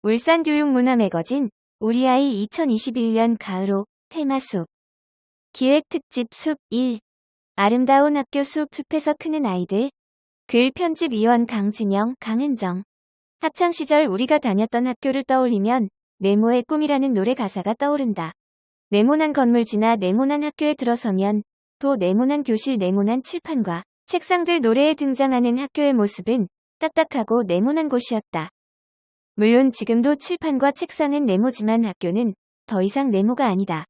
울산교육문화매거진 우리 아이 2021년 가을호 테마숲 기획특집 숲 1 아름다운 학교 숲에서 크는 아이들 글 편집위원 강진영, 강은정 학창시절 우리가 다녔던 학교를 떠올리면 네모의 꿈이라는 노래 가사가 떠오른다. 네모난 건물 지나 네모난 학교에 들어서면 또 네모난 교실 네모난 칠판과 책상들 노래에 등장하는 학교의 모습은 딱딱하고 네모난 곳이었다. 물론 지금도 칠판과 책상은 네모지만 학교는 더 이상 네모가 아니다.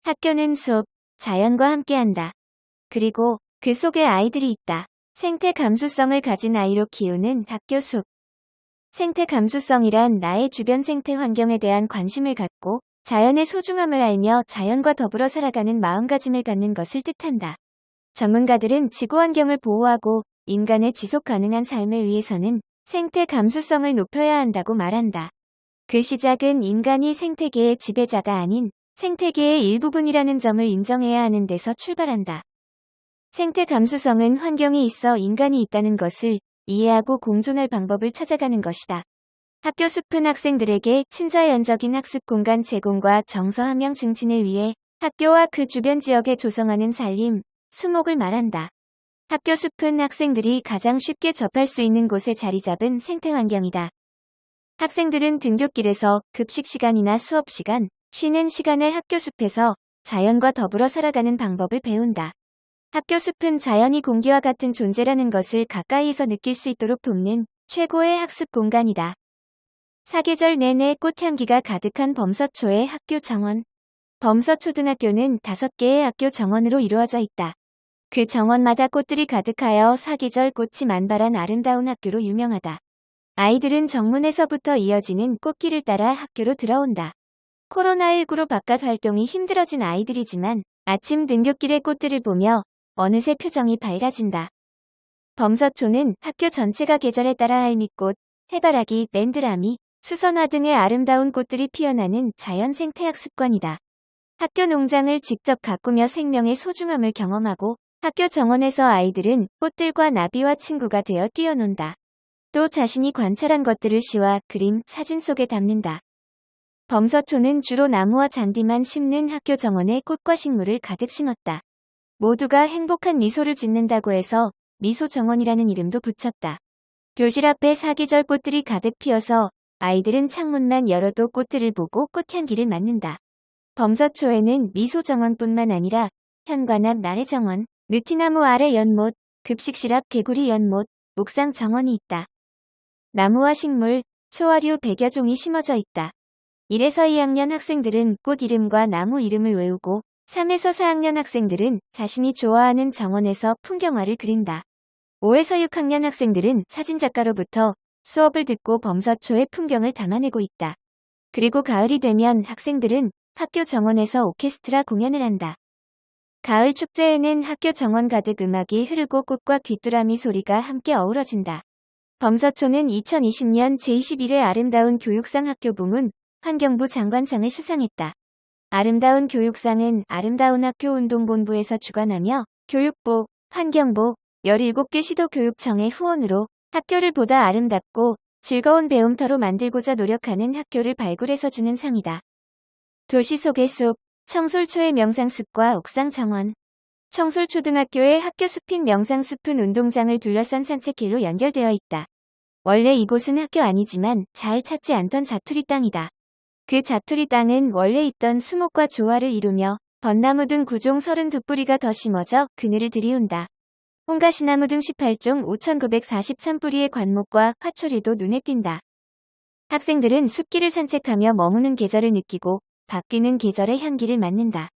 학교는 숲, 자연과 함께한다. 그리고 그 속에 아이들이 있다. 생태 감수성을 가진 아이로 키우는 학교 숲. 생태 감수성이란 나의 주변 생태 환경에 대한 관심을 갖고 자연의 소중함을 알며 자연과 더불어 살아가는 마음가짐을 갖는 것을 뜻한다. 전문가들은 지구 환경을 보호하고 인간의 지속 가능한 삶을 위해서는 생태 감수성을 높여야 한다고 말한다. 그 시작은 인간이 생태계의 지배자가 아닌 생태계의 일부분이라는 점을 인정해야 하는 데서 출발한다. 생태 감수성은 환경이 있어 인간이 있다는 것을 이해하고 공존할 방법을 찾아가는 것이다. 학교 숲은 학생들에게 친자연적인 학습 공간 제공과 정서 함양 증진을 위해 학교와 그 주변 지역에 조성하는 산림, 수목을 말한다. 학교 숲은 학생들이 가장 쉽게 접할 수 있는 곳에 자리 잡은 생태 환경이다. 학생들은 등굣길에서 급식 시간이나 수업 시간, 쉬는 시간에 학교 숲에서 자연과 더불어 살아가는 방법을 배운다. 학교 숲은 자연이 공기와 같은 존재라는 것을 가까이에서 느낄 수 있도록 돕는 최고의 학습 공간이다. 사계절 내내 꽃향기가 가득한 범서초의 학교 정원. 범서초등학교는 5개의 학교 정원으로 이루어져 있다. 그 정원마다 꽃들이 가득하여 사계절 꽃이 만발한 아름다운 학교로 유명하다. 아이들은 정문에서부터 이어지는 꽃길을 따라 학교로 들어온다. 코로나19로 바깥 활동이 힘들어진 아이들이지만 아침 등굣길의 꽃들을 보며 어느새 표정이 밝아진다. 범서초는 학교 전체가 계절에 따라 알미꽃, 해바라기, 맨드라미, 수선화 등의 아름다운 꽃들이 피어나는 자연 생태학습관이다. 학교 농장을 직접 가꾸며 생명의 소중함을 경험하고 학교 정원에서 아이들은 꽃들과 나비와 친구가 되어 뛰어논다. 또 자신이 관찰한 것들을 시와 그림, 사진 속에 담는다. 범서초는 주로 나무와 잔디만 심는 학교 정원에 꽃과 식물을 가득 심었다. 모두가 행복한 미소를 짓는다고 해서 미소정원이라는 이름도 붙였다. 교실 앞에 사계절 꽃들이 가득 피어서 아이들은 창문만 열어도 꽃들을 보고 꽃향기를 맡는다. 범서초에는 미소정원뿐만 아니라 현관 앞 나래정원, 느티나무 아래 연못, 급식실 앞 개구리 연못, 묵상 정원이 있다. 나무와 식물, 초화류 100여 종이 심어져 있다. 1에서 2학년 학생들은 꽃 이름과 나무 이름을 외우고 3에서 4학년 학생들은 자신이 좋아하는 정원에서 풍경화를 그린다. 5에서 6학년 학생들은 사진작가로부터 수업을 듣고 범서초의 풍경을 담아내고 있다. 그리고 가을이 되면 학생들은 학교 정원에서 오케스트라 공연을 한다. 가을 축제에는 학교 정원 가득 음악이 흐르고 꽃과 귀뚜라미 소리가 함께 어우러진다. 범서초는 2020년 제21회 아름다운 교육상 학교 부문 환경부 장관상을 수상했다. 아름다운 교육상은 아름다운 학교 운동본부에서 주관하며 교육부, 환경부, 17개 시도교육청의 후원으로 학교를 보다 아름답고 즐거운 배움터로 만들고자 노력하는 학교를 발굴해서 주는 상이다. 도시 속의 숲, 청솔초의 명상숲과 옥상정원. 청솔초등학교의 학교 숲인 명상숲은 운동장을 둘러싼 산책길로 연결되어 있다. 원래 이곳은 학교 아니지만 잘 찾지 않던 자투리 땅이다. 그 자투리 땅은 원래 있던 수목과 조화를 이루며 벚나무 등 9종 32뿌리가 더 심어져 그늘을 들이운다. 홍가시나무 등 18종 5,943뿌리의 관목과 화초리도 눈에 띈다. 학생들은 숲길을 산책하며 머무는 계절을 느끼고 바뀌는 계절의 향기를 맡는다.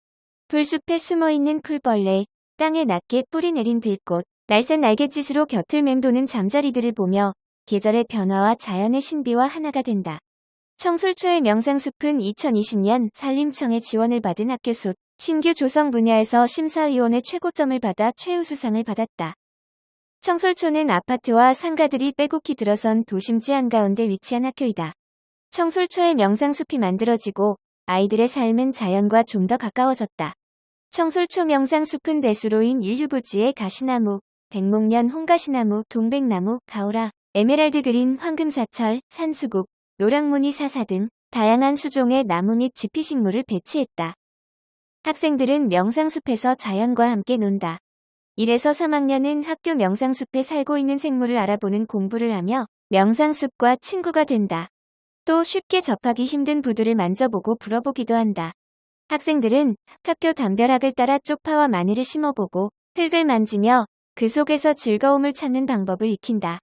풀숲에 숨어있는 풀벌레, 땅에 낮게 뿌리 내린 들꽃, 날쌘 날갯짓으로 곁을 맴도는 잠자리들을 보며 계절의 변화와 자연의 신비와 하나가 된다. 청솔초의 명상숲은 2020년 산림청의 지원을 받은 학교 숲, 신규 조성 분야에서 심사위원회 최고점을 받아 최우수상을 받았다. 청솔초는 아파트와 상가들이 빼곡히 들어선 도심지 한가운데 위치한 학교이다. 청솔초의 명상숲이 만들어지고 아이들의 삶은 자연과 좀 더 가까워졌다. 청솔초 명상숲은 대수로인 유유부지의 가시나무, 백목련 홍가시나무, 동백나무, 가오라, 에메랄드 그린 황금사철, 산수국, 노랑무늬 사사 등 다양한 수종의 나무 및 지피식물을 배치했다. 학생들은 명상숲에서 자연과 함께 논다. 1에서 3학년은 학교 명상숲에 살고 있는 생물을 알아보는 공부를 하며 명상숲과 친구가 된다. 또 쉽게 접하기 힘든 부두를 만져보고 불어보기도 한다. 학생들은 학교 담벼락을 따라 쪽파와 마늘을 심어보고 흙을 만지며 그 속에서 즐거움을 찾는 방법을 익힌다.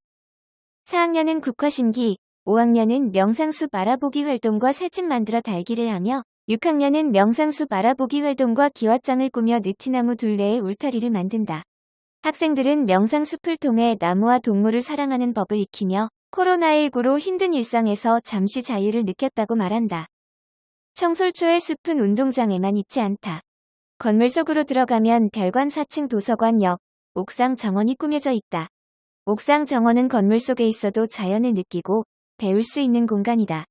4학년은 국화심기, 5학년은 명상숲 알아보기 활동과 새집 만들어 달기를 하며 6학년은 명상숲 알아보기 활동과 기와장을 꾸며 느티나무 둘레의 울타리를 만든다. 학생들은 명상숲을 통해 나무와 동물을 사랑하는 법을 익히며 코로나19로 힘든 일상에서 잠시 자유를 느꼈다고 말한다. 청솔초의 숲은 운동장에만 있지 않다. 건물 속으로 들어가면 별관 4층 도서관역, 옥상 정원이 꾸며져 있다. 옥상 정원은 건물 속에 있어도 자연을 느끼고 배울 수 있는 공간이다.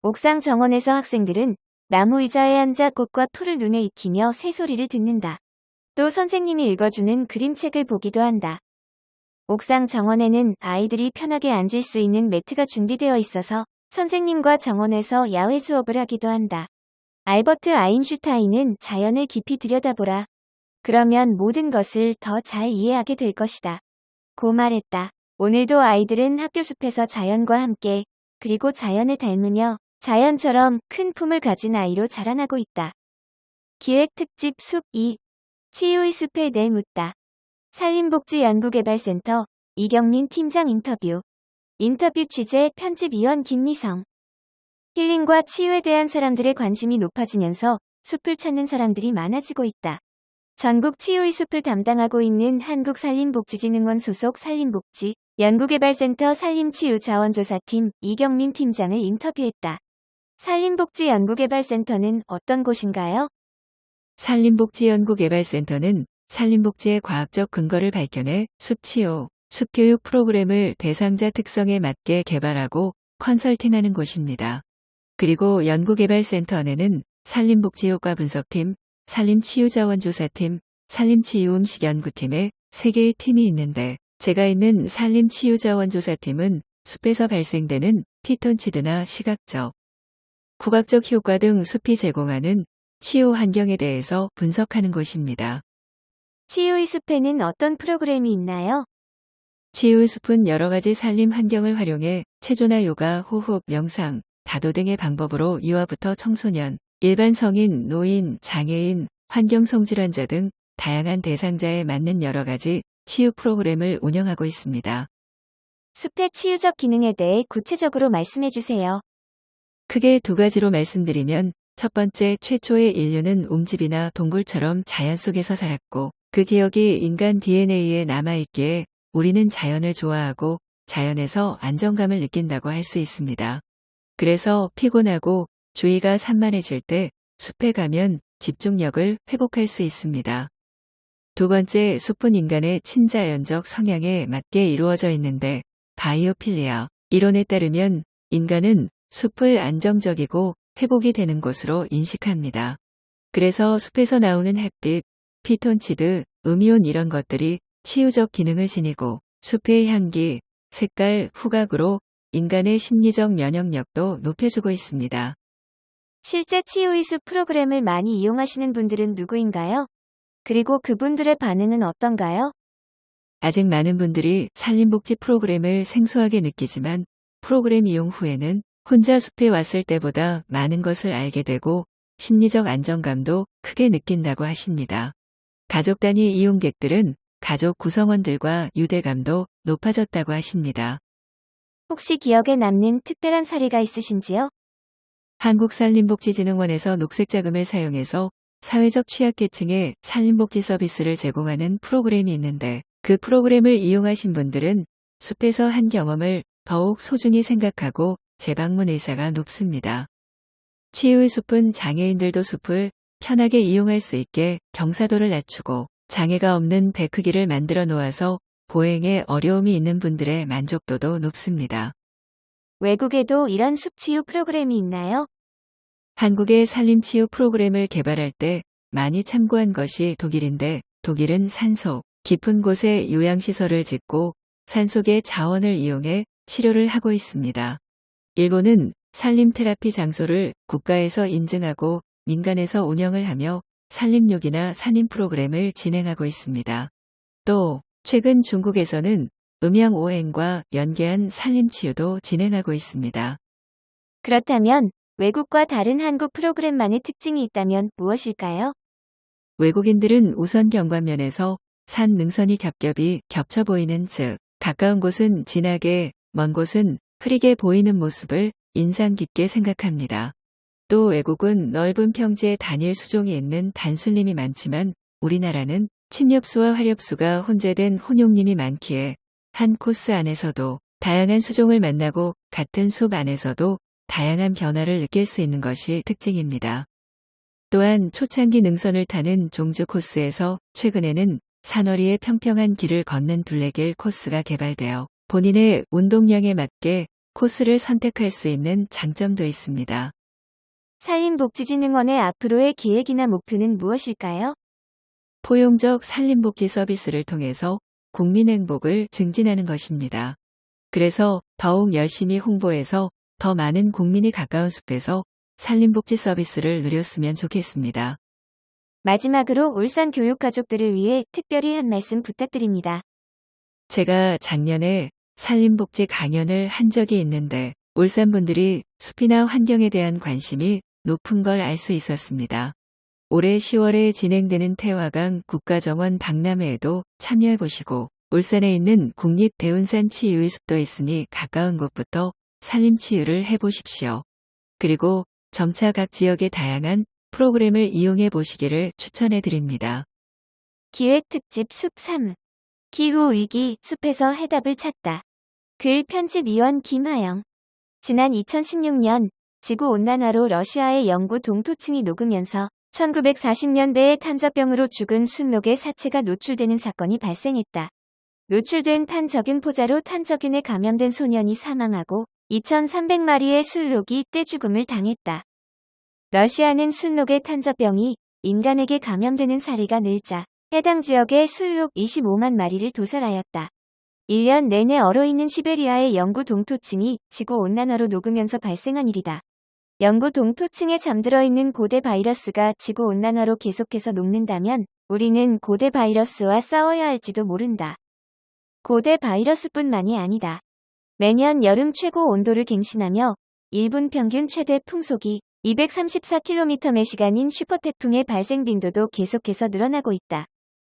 옥상 정원에서 학생들은 나무 의자에 앉아 꽃과 풀을 눈에 익히며 새소리를 듣는다. 또 선생님이 읽어주는 그림책을 보기도 한다. 옥상 정원에는 아이들이 편하게 앉을 수 있는 매트가 준비되어 있어서 선생님과 정원에서 야외 수업을 하기도 한다. 알버트 아인슈타인은 자연을 깊이 들여다보라. 그러면 모든 것을 더 잘 이해하게 될 것이다. 고 말했다. 오늘도 아이들은 학교 숲에서 자연과 함께 그리고 자연을 닮으며 자연처럼 큰 품을 가진 아이로 자라나고 있다. 기획특집 숲 2. 치유의 숲에 내묻다. 산림복지연구개발센터 이경민 팀장 인터뷰. 인터뷰 취재 편집위원 김미성. 힐링과 치유에 대한 사람들의 관심이 높아지면서 숲을 찾는 사람들이 많아지고 있다. 전국 치유의 숲을 담당하고 있는 한국산림복지진흥원 소속 산림복지 연구개발센터 산림치유자원조사팀 이경민 팀장을 인터뷰했다. 산림복지연구개발센터는 어떤 곳인가요? 산림복지연구개발센터는 산림복지의 과학적 근거를 발견해 숲치유, 숲교육 프로그램을 대상자 특성에 맞게 개발하고 컨설팅하는 곳입니다. 그리고 연구개발센터 안에는 산림복지효과 분석팀, 산림치유자원조사팀, 산림치유음식연구팀의 3개의 팀이 있는데 제가 있는 산림치유자원조사팀은 숲에서 발생되는 피톤치드나 시각적, 후각적 효과 등 숲이 제공하는 치유 환경에 대해서 분석하는 곳입니다. 치유의 숲에는 어떤 프로그램이 있나요? 치유의 숲은 여러 가지 산림 환경을 활용해 체조나 요가, 호흡, 명상, 다도 등의 방법으로 유아부터 청소년, 일반 성인, 노인, 장애인, 환경성질환자 등 다양한 대상자에 맞는 여러 가지 치유 프로그램을 운영하고 있습니다. 숲의 치유적 기능에 대해 구체적으로 말씀해 주세요. 크게 2가지로 말씀드리면 첫 번째, 최초의 인류는 움집이나 동굴처럼 자연 속에서 살았고 그 기억이 인간 DNA에 남아있기에 우리는 자연을 좋아하고 자연에서 안정감을 느낀다고 할 수 있습니다. 그래서 피곤하고 주의가 산만해질 때 숲에 가면 집중력을 회복할 수 있습니다. 2번째, 숲은 인간의 친자연적 성향에 맞게 이루어져 있는데 바이오필리아 이론에 따르면 인간은 숲을 안정적이고 회복이 되는 곳으로 인식합니다. 그래서 숲에서 나오는 햇빛, 피톤치드, 음이온 이런 것들이 치유적 기능을 지니고 숲의 향기, 색깔, 후각으로 인간의 심리적 면역력도 높여주고 있습니다. 실제 치유의 숲 프로그램을 많이 이용하시는 분들은 누구인가요? 그리고 그분들의 반응은 어떤가요? 아직 많은 분들이 산림복지 프로그램을 생소하게 느끼지만 프로그램 이용 후에는 혼자 숲에 왔을 때보다 많은 것을 알게 되고 심리적 안정감도 크게 느낀다고 하십니다. 가족 단위 이용객들은 가족 구성원들과 유대감도 높아졌다고 하십니다. 혹시 기억에 남는 특별한 사례가 있으신지요? 한국산림복지진흥원에서 녹색자금을 사용해서 사회적 취약계층에 산림복지 서비스를 제공하는 프로그램이 있는데 그 프로그램을 이용하신 분들은 숲에서 한 경험을 더욱 소중히 생각하고 재방문 의사가 높습니다. 치유의 숲은 장애인들도 숲을 편하게 이용할 수 있게 경사도를 낮추고 장애가 없는 배 크기를 만들어 놓아서 보행에 어려움이 있는 분들의 만족도도 높습니다. 외국에도 이런 숲 치유 프로그램이 있나요? 한국의 산림치유 프로그램을 개발할 때 많이 참고한 것이 독일인데 독일은 산속, 깊은 곳에 요양시설을 짓고 산속의 자원을 이용해 치료를 하고 있습니다. 일본은 산림 테라피 장소를 국가에서 인증하고 민간에서 운영을 하며 산림욕이나 산림 프로그램을 진행하고 있습니다. 또 최근 중국에서는 음양오행과 연계한 산림치유도 진행하고 있습니다. 그렇다면 외국과 다른 한국 프로그램만의 특징이 있다면 무엇일까요? 외국인들은 우선 경관면에서 산 능선이 겹겹이 겹쳐 보이는 즉 가까운 곳은 진하게 먼 곳은 흐리게 보이는 모습을 인상 깊게 생각합니다. 또 외국은 넓은 평지에 단일 수종이 있는 단순림이 많지만 우리나라는 침엽수와 화렵수가 혼재된 혼용림이 많기에 한 코스 안에서도 다양한 수종을 만나고 같은 숲 안에서도 다양한 변화를 느낄 수 있는 것이 특징입니다. 또한 초창기 능선을 타는 종주 코스에서 최근에는 산허리의 평평한 길을 걷는 둘레길 코스가 개발되어 본인의 운동량에 맞게 코스를 선택할 수 있는 장점도 있습니다. 산림복지진흥원의 앞으로의 계획이나 목표는 무엇일까요? 포용적 산림복지 서비스를 통해서 국민 행복을 증진하는 것입니다. 그래서 더욱 열심히 홍보해서 더 많은 국민이 가까운 숲에서 산림복지 서비스를 누렸으면 좋겠습니다. 마지막으로 울산 교육 가족들을 위해 특별히 한 말씀 부탁드립니다. 제가 작년에 산림복지 강연을 한 적이 있는데 울산 분들이 숲이나 환경에 대한 관심이 높은 걸 알 수 있었습니다. 올해 10월에 진행되는 태화강 국가정원 박람회에도 참여해보시고 울산에 있는 국립대운산 치유의 숲도 있으니 가까운 곳부터 산림치유를 해보십시오. 그리고 점차 각 지역의 다양한 프로그램을 이용해 보시기를 추천해드립니다. 기획특집 숲 3. 기후위기 숲에서 해답을 찾다. 글 편집위원 김하영. 지난 2016년 지구온난화로 러시아의 영구 동토층이 녹으면서 1940년대에 탄저병으로 죽은 순록의 사체가 노출되는 사건이 발생했다. 노출된 탄저균 포자로 탄저균에 감염된 소년이 사망하고 2,300마리의 순록이 떼죽음을 당했다. 러시아는 순록의 탄저병이 인간에게 감염되는 사례가 늘자 해당 지역의 순록 25만 마리를 도살하였다. 1년 내내 얼어있는 시베리아의 영구 동토층이 지구온난화로 녹으면서 발생한 일이다. 영구 동토층에 잠들어 있는 고대 바이러스가 지구온난화로 계속해서 녹는다면 우리는 고대 바이러스와 싸워야 할지도 모른다. 고대 바이러스뿐만이 아니다. 매년 여름 최고 온도를 갱신하며 일본 평균 최대 풍속이 234km/s인 슈퍼태풍의 발생 빈도도 계속해서 늘어나고 있다.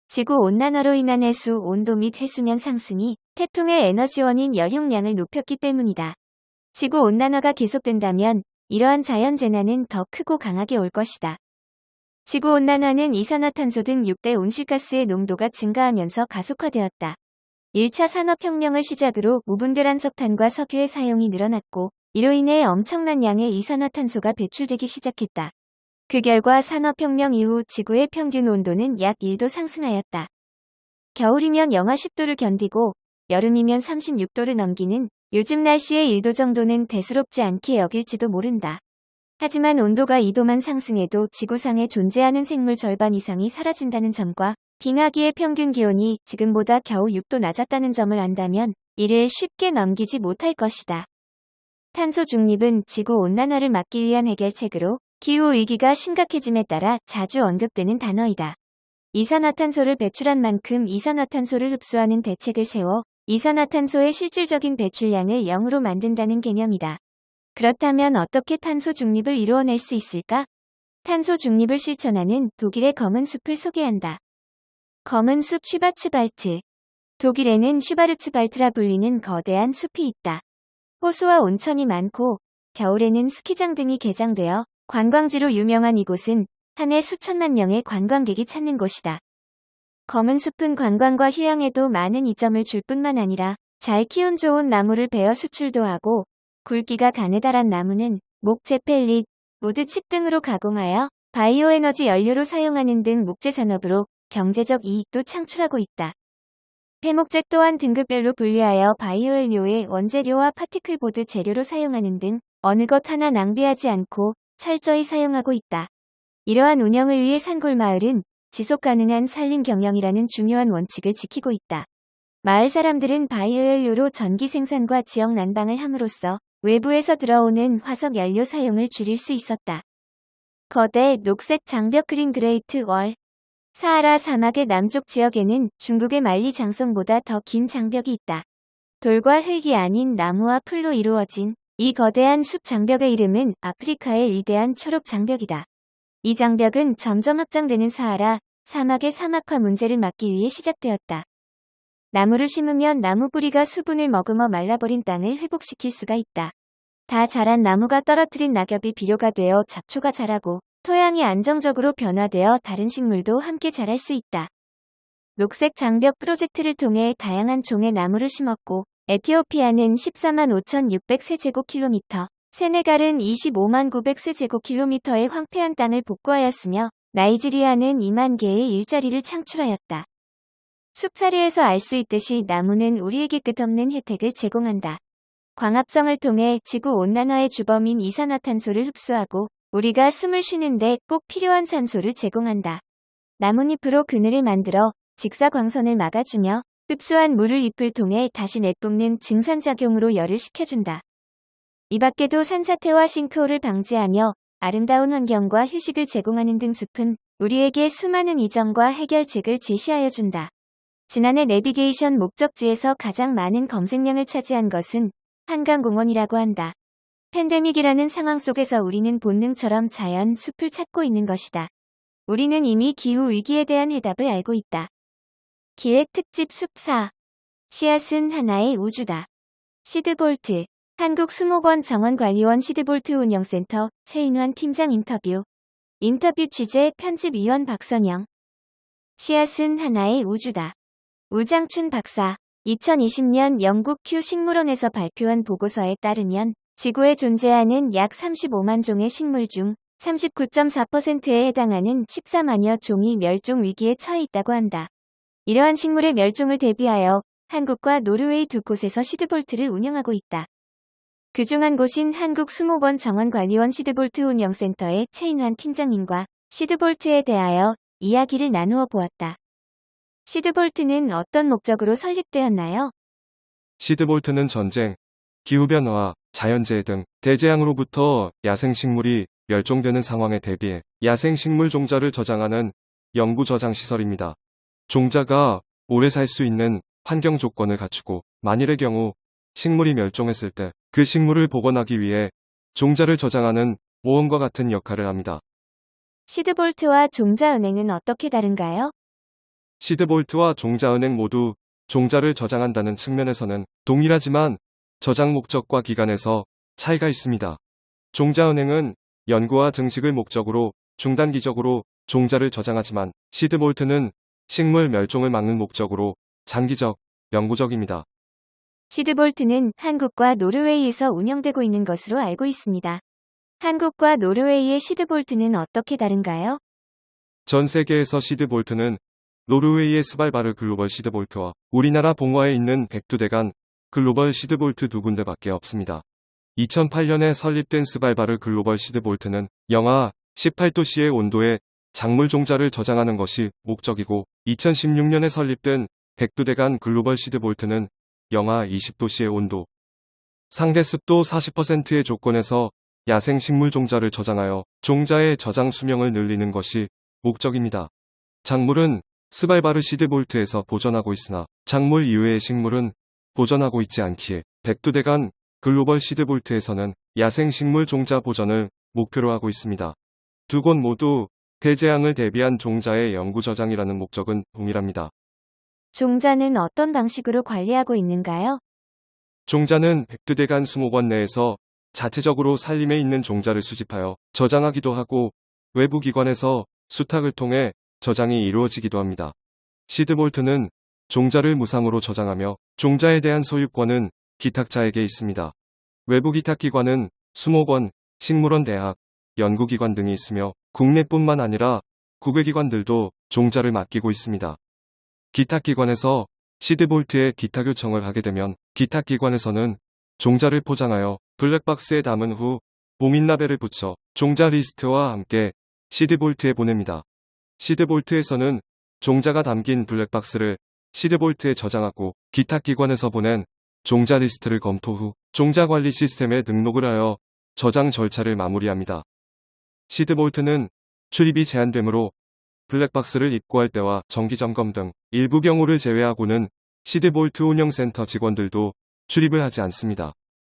지구온난화로 인한 해수 온도 및 해수면 상승이 태풍의 에너지원인 열용량을 높였기 때문이다. 지구온난화가 계속된다면 이러한 자연재난은 더 크고 강하게 올 것이다. 지구온난화는 이산화탄소 등 6대 온실가스의 농도가 증가하면서 가속화되었다. 1차 산업혁명을 시작으로 무분별한 석탄과 석유의 사용이 늘어났고 이로 인해 엄청난 양의 이산화탄소가 배출되기 시작했다. 그 결과 산업혁명 이후 지구의 평균 온도는 약 1도 상승하였다. 겨울이면 영하 10도를 견디고 여름이면 36도를 넘기는 요즘 날씨의 1도 정도는 대수롭지 않게 여길지도 모른다. 하지만 온도가 2도만 상승해도 지구상에 존재하는 생물 절반 이상이 사라진다는 점과 빙하기의 평균 기온이 지금보다 겨우 6도 낮았다는 점을 안다면 이를 쉽게 넘기지 못할 것이다. 탄소 중립은 지구온난화를 막기 위한 해결책으로 기후위기가 심각해짐에 따라 자주 언급되는 단어이다. 이산화탄소를 배출한 만큼 이산화탄소를 흡수하는 대책을 세워 이산화탄소의 실질적인 배출량을 0으로 만든다는 개념이다. 그렇다면 어떻게 탄소 중립을 이루어낼 수 있을까? 탄소 중립을 실천하는 독일의 검은 숲을 소개한다. 검은 숲 슈바츠발트. 독일에는 슈바르츠발트라 불리는 거대한 숲이 있다. 호수와 온천이 많고 겨울에는 스키장 등이 개장되어 관광지로 유명한 이곳은 한 해 수천만 명의 관광객이 찾는 곳이다. 검은 숲은 관광과 휴양에도 많은 이점을 줄 뿐만 아니라 잘 키운 좋은 나무를 베어 수출도 하고 굵기가 가느다란 나무는 목재 펠릿, 우드칩 등으로 가공하여 바이오에너지 연료로 사용하는 등 목재 산업으로 경제적 이익도 창출하고 있다. 폐목재 또한 등급별로 분리하여 바이오연료의 원재료와 파티클보드 재료로 사용하는 등 어느 것 하나 낭비하지 않고 철저히 사용하고 있다. 이러한 운영을 위해 산골마을은 지속가능한 산림 경영이라는 중요한 원칙을 지키고 있다. 마을 사람들은 바이오연료로 전기 생산과 지역 난방을 함으로써 외부에서 들어오는 화석 연료 사용을 줄일 수 있었다. 거대 녹색 장벽 그린 그레이트 월. 사하라 사막의 남쪽 지역에는 중국의 만리 장성보다 더 긴 장벽이 있다. 돌과 흙이 아닌 나무와 풀로 이루어진 이 거대한 숲 장벽의 이름은 아프리카의 위대한 초록 장벽이다. 이 장벽은 점점 확장되는 사하라 사막의 사막화 문제를 막기 위해 시작되었다. 나무를 심으면 나무 뿌리가 수분을 머금어 말라버린 땅을 회복시킬 수가 있다. 다 자란 나무가 떨어뜨린 낙엽이 비료가 되어 잡초가 자라고 토양이 안정적으로 변화되어 다른 식물도 함께 자랄 수 있다. 녹색 장벽 프로젝트를 통해 다양한 종의 나무를 심었고 에티오피아는 14만 5,600세제곱킬로미터, 세네갈은 25만 900세제곱킬로미터의 황폐한 땅을 복구하였으며 나이지리아는 2만 개의 일자리를 창출하였다. 숲사리에서 알 수 있듯이 나무는 우리에게 끝없는 혜택을 제공한다. 광합성을 통해 지구온난화의 주범인 이산화탄소를 흡수하고 우리가 숨을 쉬는데 꼭 필요한 산소를 제공한다. 나뭇잎으로 그늘을 만들어 직사광선을 막아주며 흡수한 물을 잎을 통해 다시 내뿜는 증산작용으로 열을 식혀준다. 이 밖에도 산사태와 싱크홀을 방지하며 아름다운 환경과 휴식을 제공하는 등 숲은 우리에게 수많은 이점과 해결책을 제시하여준다. 지난해 내비게이션 목적지에서 가장 많은 검색량을 차지한 것은 한강공원이라고 한다. 팬데믹이라는 상황 속에서 우리는 본능처럼 자연, 숲을 찾고 있는 것이다. 우리는 이미 기후위기에 대한 해답을 알고 있다. 기획특집 숲 4. 씨앗은 하나의 우주다. 시드볼트. 한국수목원 정원관리원 시드볼트 운영센터 최인환 팀장 인터뷰. 인터뷰 취재 편집위원 박선영. 씨앗은 하나의 우주다. 우장춘 박사. 2020년 영국 큐 식물원에서 발표한 보고서에 따르면 지구에 존재하는 약 35만 종의 식물 중 39.4%에 해당하는 14만여 종이 멸종 위기에 처해 있다고 한다. 이러한 식물의 멸종을 대비하여 한국과 노르웨이 두 곳에서 시드볼트를 운영하고 있다. 그중 한 곳인 한국수목원 정원관리원 시드볼트 운영센터의 최인환 팀장님과 시드볼트에 대하여 이야기를 나누어 보았다. 시드볼트는 어떤 목적으로 설립되었나요? 시드볼트는 전쟁, 기후변화, 자연재해 등 대재앙으로부터 야생식물이 멸종되는 상황에 대비해 야생식물 종자를 저장하는 영구저장시설입니다. 종자가 오래 살 수 있는 환경 조건을 갖추고 만일의 경우 식물이 멸종했을 때 그 식물을 복원하기 위해 종자를 저장하는 모험과 같은 역할을 합니다. 시드볼트와 종자은행은 어떻게 다른가요? 시드볼트와 종자은행 모두 종자를 저장한다는 측면에서는 동일하지만 저장 목적과 기간에서 차이가 있습니다. 종자은행은 연구와 증식을 목적으로 중단기적으로 종자를 저장하지만 시드볼트는 식물 멸종을 막는 목적으로 장기적, 영구적입니다. 시드볼트는 한국과 노르웨이에서 운영되고 있는 것으로 알고 있습니다. 한국과 노르웨이의 시드볼트는 어떻게 다른가요? 전 세계에서 시드볼트는 노르웨이의 스발바르 글로벌 시드볼트와 우리나라 봉화에 있는 백두대간 글로벌 시드볼트 두 군데밖에 없습니다. 2008년에 설립된 스발바르 글로벌 시드볼트는 영하 18도씨의 온도에 작물 종자를 저장하는 것이 목적이고 2016년에 설립된 백두대간 글로벌 시드볼트는 영하 20도씨의 온도, 상대 습도 40%의 조건에서 야생 식물 종자를 저장하여 종자의 저장 수명을 늘리는 것이 목적입니다. 작물은 스발바르 시드볼트에서 보존하고 있으나 작물 이외의 식물은 보존하고 있지 않기에 백두대간 글로벌 시드볼트에서는 야생 식물 종자 보존을 목표로 하고 있습니다. 두 곳 모두 대재앙을 대비한 종자의 영구 저장이라는 목적은 동일합니다. 종자는 어떤 방식으로 관리하고 있는가요? 종자는 백두대간 수목원 내에서 자체적으로 산림에 있는 종자를 수집하여 저장하기도 하고 외부 기관에서 수탁을 통해 저장이 이루어지기도 합니다. 시드볼트는 종자를 무상으로 저장하며 종자에 대한 소유권은 기탁자에게 있습니다. 외부 기탁기관은 수목원, 식물원 대학, 연구기관 등이 있으며 국내뿐만 아니라 국외기관들도 종자를 맡기고 있습니다. 기탁기관에서 시드볼트에 기탁 요청을 하게 되면 기탁기관에서는 종자를 포장하여 블랙박스에 담은 후 봉인라벨을 붙여 종자 리스트와 함께 시드볼트에 보냅니다. 시드볼트에서는 종자가 담긴 블랙박스를 시드볼트에 저장하고 기탁기관에서 보낸 종자 리스트를 검토 후 종자 관리 시스템에 등록을 하여 저장 절차를 마무리합니다. 시드볼트는 출입이 제한되므로 블랙박스를 입고할 때와 정기점검 등 일부 경우를 제외하고는 시드볼트 운영센터 직원들도 출입을 하지 않습니다.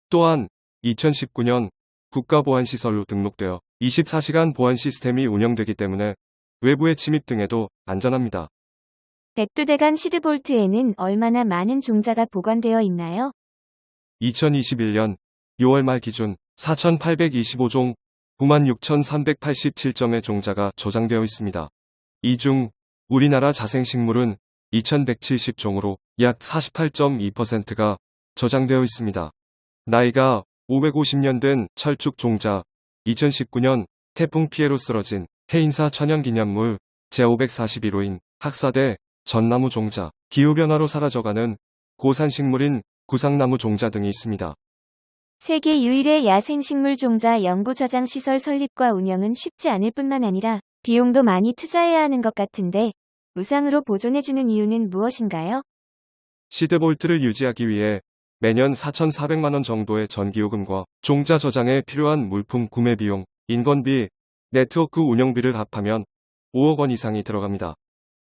또한 2019년 국가보안시설로 등록되어 24시간 보안 시스템이 운영되기 때문에 외부의 침입 등에도 안전합니다. 백두대간 시드볼트에는 얼마나 많은 종자가 보관되어 있나요? 2021년 6월 말 기준 4,825종 96,387점의 종자가 저장되어 있습니다. 이 중 우리나라 자생식물은 2,170종으로 약 48.2%가 저장되어 있습니다. 나이가 550년 된 철쭉 종자, 2019년 태풍 피해로 쓰러진 해인사 천연기념물 제541호인 학사대 전나무 종자, 기후변화로 사라져가는 고산식물인 구상나무 종자 등이 있습니다. 세계 유일의 야생식물 종자 연구 저장 시설 설립과 운영은 쉽지 않을 뿐만 아니라 비용도 많이 투자해야 하는 것 같은데 무상으로 보존해주는 이유는 무엇인가요? 시드볼트를 유지하기 위해 매년 4,400만 원 정도의 전기요금과 종자 저장에 필요한 물품 구매 비용, 인건비, 네트워크 운영비를 합하면 5억 원 이상이 들어갑니다.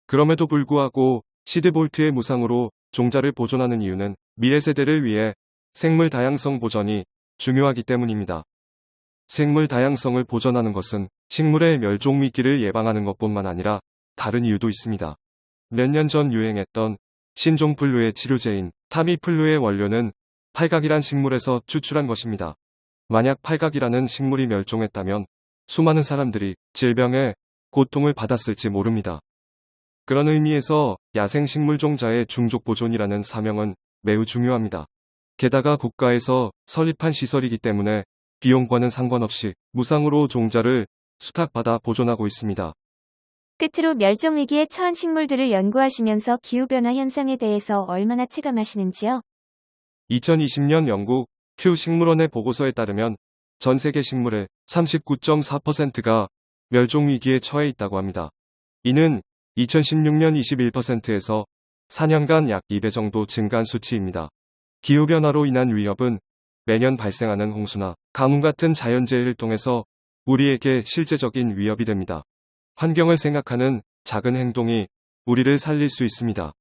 그럼에도 불구하고 시드볼트의 무상으로 종자를 보존하는 이유는 미래 세대를 위해 생물 다양성 보전이 중요하기 때문입니다. 생물 다양성을 보전하는 것은 식물의 멸종 위기를 예방하는 것뿐만 아니라 다른 이유도 있습니다. 몇 년 전 유행했던 신종플루의 치료제인 타미플루의 원료는 팔각이란 식물에서 추출한 것입니다. 만약 팔각이라는 식물이 멸종했다면 수많은 사람들이 질병에 고통을 받았을지 모릅니다. 그런 의미에서 야생식물 종자의 중족 보존이라는 사명은 매우 중요합니다. 게다가 국가에서 설립한 시설이기 때문에 비용과는 상관없이 무상으로 종자를 수탁받아 보존하고 있습니다. 끝으로 멸종위기에 처한 식물들을 연구하시면서 기후변화 현상에 대해서 얼마나 체감하시는지요? 2020년 영국 큐 식물원의 보고서에 따르면 전 세계 식물의 39.4%가 멸종위기에 처해 있다고 합니다. 이는 2016년 21%에서 4년간 약 2배 정도 증가한 수치입니다. 기후변화로 인한 위협은 매년 발생하는 홍수나 가뭄 같은 자연재해를 통해서 우리에게 실제적인 위협이 됩니다. 환경을 생각하는 작은 행동이 우리를 살릴 수 있습니다.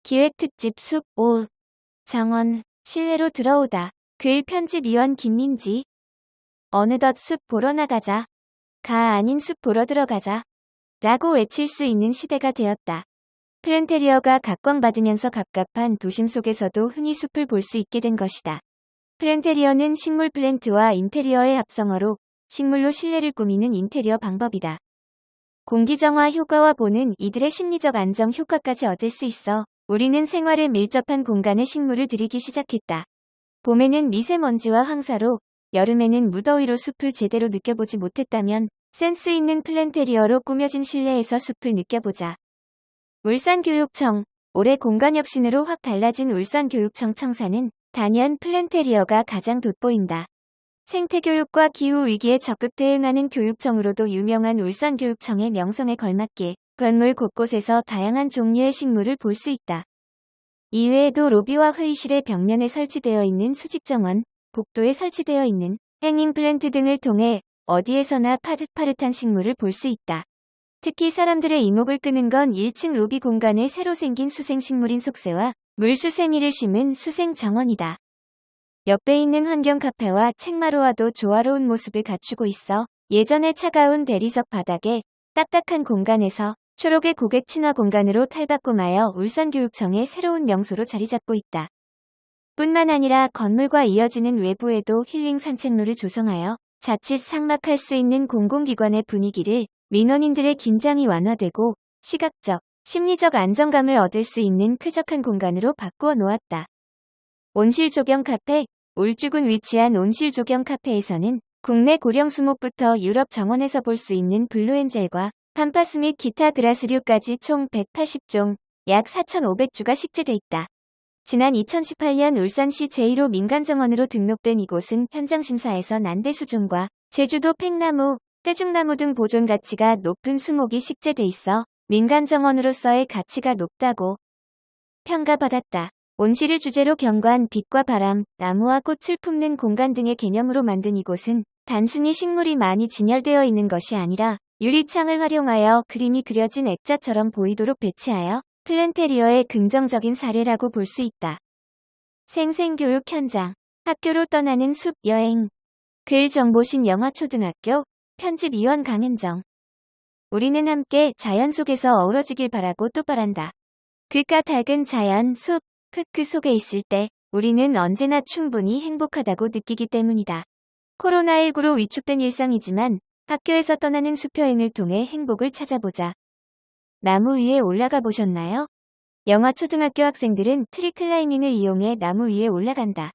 기획특집 숲 5. 정원, 실내로 들어오다. 글 편집위원 김민지. 어느덧 숲 보러 나가자. 가 아닌 숲 보러 들어가자. 라고 외칠 수 있는 시대가 되었다. 플랜테리어가 각광받으면서 갑갑한 도심 속에서도 흔히 숲을 볼 수 있게 된 것이다. 플랜테리어는 식물 플랜트와 인테리어의 합성어로 식물로 실내를 꾸미는 인테리어 방법이다. 공기정화 효과와 보는 이들의 심리적 안정 효과까지 얻을 수 있어 우리는 생활에 밀접한 공간에 식물을 들이기 시작했다. 봄에는 미세먼지와 황사로, 여름에는 무더위로 숲을 제대로 느껴보지 못했다면 센스 있는 플랜테리어로 꾸며진 실내에서 숲을 느껴보자. 울산교육청, 올해 공간혁신으로 확 달라진 울산교육청 청사는 단연 플랜테리어가 가장 돋보인다. 생태교육과 기후위기에 적극 대응하는 교육청으로도 유명한 울산교육청의 명성에 걸맞게 건물 곳곳에서 다양한 종류의 식물을 볼 수 있다. 이외에도 로비와 회의실의 벽면에 설치되어 있는 수직정원, 복도에 설치되어 있는 행잉 플랜트 등을 통해 어디에서나 파릇파릇한 식물을 볼 수 있다. 특히 사람들의 이목을 끄는 건 1층 로비 공간에 새로 생긴 수생식물인 속새와 물수세미를 심은 수생정원이다. 옆에 있는 환경 카페와 책마루와도 조화로운 모습을 갖추고 있어 예전에 차가운 대리석 바닥에 딱딱한 공간에서 초록의 고객 친화 공간으로 탈바꿈하여 울산교육청의 새로운 명소로 자리 잡고 있다. 뿐만 아니라 건물과 이어지는 외부에도 힐링 산책로를 조성하여 자칫 삭막할 수 있는 공공기관의 분위기를 민원인들의 긴장이 완화되고 시각적, 심리적 안정감을 얻을 수 있는 쾌적한 공간으로 바꾸어 놓았다. 온실조경 카페, 울주군 위치한 온실조경 카페에서는 국내 고령수목부터 유럽 정원에서 볼 수 있는 블루엔젤과 팜파스 및 기타 그라스류까지 총 180종, 약 4,500주가 식재돼 있다. 지난 2018년 울산시 제1호 민간정원으로 등록된 이곳은 현장심사에서 난대수종과 제주도 팽나무, 떼죽나무 등 보존 가치가 높은 수목이 식재돼 있어 민간정원으로서의 가치가 높다고 평가받았다. 온실을 주제로 경관, 빛과 바람, 나무와 꽃을 품는 공간 등의 개념으로 만든 이곳은 단순히 식물이 많이 진열되어 있는 것이 아니라 유리창을 활용하여 그림이 그려진 액자처럼 보이도록 배치하여 플랜테리어의 긍정적인 사례라고 볼 수 있다. 생생교육 현장, 학교로 떠나는 숲 여행, 글정보신 영화초등학교, 편집위원 강은정. 우리는 함께 자연 속에서 어우러지길 바라고 또 바란다. 그깟 밝은 자연, 숲, 흙 속에 있을 때 우리는 언제나 충분히 행복하다고 느끼기 때문이다. 코로나19로 위축된 일상이지만 학교에서 떠나는 숲여행을 통해 행복을 찾아보자. 나무 위에 올라가 보셨나요? 영화초등학교 학생들은 트리 클라이밍을 이용해 나무 위에 올라간다.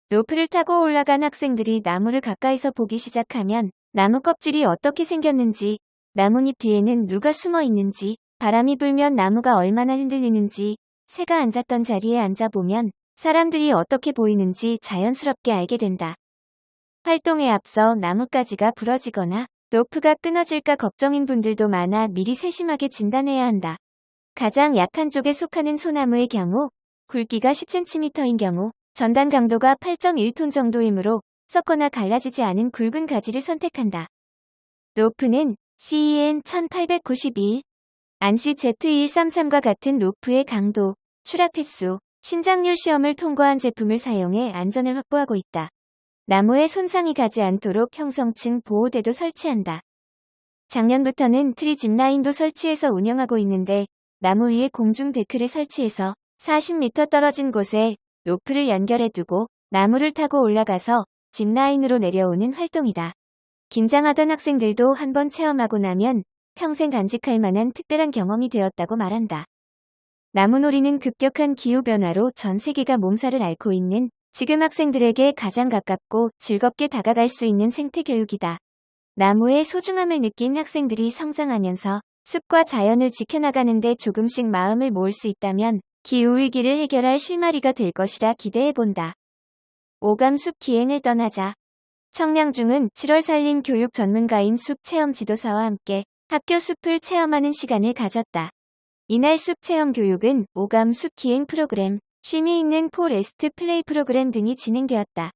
로프를 타고 올라간 학생들이 나무를 가까이서 보기 시작하면 나무 껍질이 어떻게 생겼는지, 나뭇잎 뒤에는 누가 숨어 있는지, 바람이 불면 나무가 얼마나 흔들리는지, 새가 앉았던 자리에 앉아보면 사람들이 어떻게 보이는지 자연스럽게 알게 된다. 활동에 앞서 나뭇가지가 부러지거나 로프가 끊어질까 걱정인 분들도 많아 미리 세심하게 진단해야 한다. 가장 약한 쪽에 속하는 소나무의 경우, 굵기가 10cm인 경우, 전단 강도가 8.1톤 정도이므로 썩거나 갈라지지 않은 굵은 가지를 선택한다. 로프는 CEN 1891, 안시 Z133과 같은 로프의 강도, 추락 횟수, 신장률 시험을 통과한 제품을 사용해 안전을 확보하고 있다. 나무에 손상이 가지 않도록 형성층 보호대도 설치한다. 작년부터는 트리 짚라인도 설치해서 운영하고 있는데 나무 위에 공중 데크를 설치해서 40m 떨어진 곳에 로프를 연결해두고 나무를 타고 올라가서 짚라인으로 내려오는 활동이다. 긴장하던 학생들도 한번 체험하고 나면 평생 간직할 만한 특별한 경험이 되었다고 말한다. 나무놀이는 급격한 기후변화로 전 세계가 몸살을 앓고 있는 지금 학생들에게 가장 가깝고 즐겁게 다가갈 수 있는 생태교육이다. 나무의 소중함을 느낀 학생들이 성장하면서 숲과 자연을 지켜나가는데 조금씩 마음을 모을 수 있다면 기후위기를 해결할 실마리가 될 것이라 기대해본다. 오감숲 기행을 떠나자. 청량중은 7월 산림 교육 전문가인 숲 체험 지도사와 함께 학교 숲을 체험하는 시간을 가졌다. 이날 숲 체험 교육은 오감숲 기행 프로그램, 쉼이 있는 포레스트 플레이 프로그램 등이 진행되었다.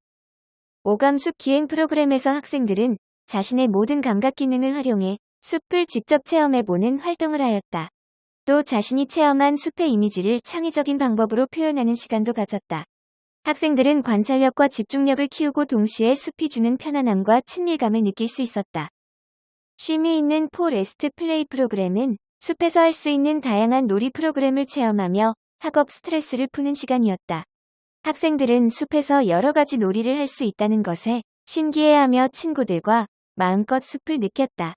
오감숲 기행 프로그램에서 학생들은 자신의 모든 감각 기능을 활용해 숲을 직접 체험해보는 활동을 하였다. 또 자신이 체험한 숲의 이미지를 창의적인 방법으로 표현하는 시간도 가졌다. 학생들은 관찰력과 집중력을 키우고 동시에 숲이 주는 편안함과 친밀감을 느낄 수 있었다. 쉼이 있는 포레스트 플레이 프로그램은 숲에서 할 수 있는 다양한 놀이 프로그램을 체험하며 학업 스트레스를 푸는 시간이었다. 학생들은 숲에서 여러 가지 놀이를 할 수 있다는 것에 신기해하며 친구들과 마음껏 숲을 느꼈다.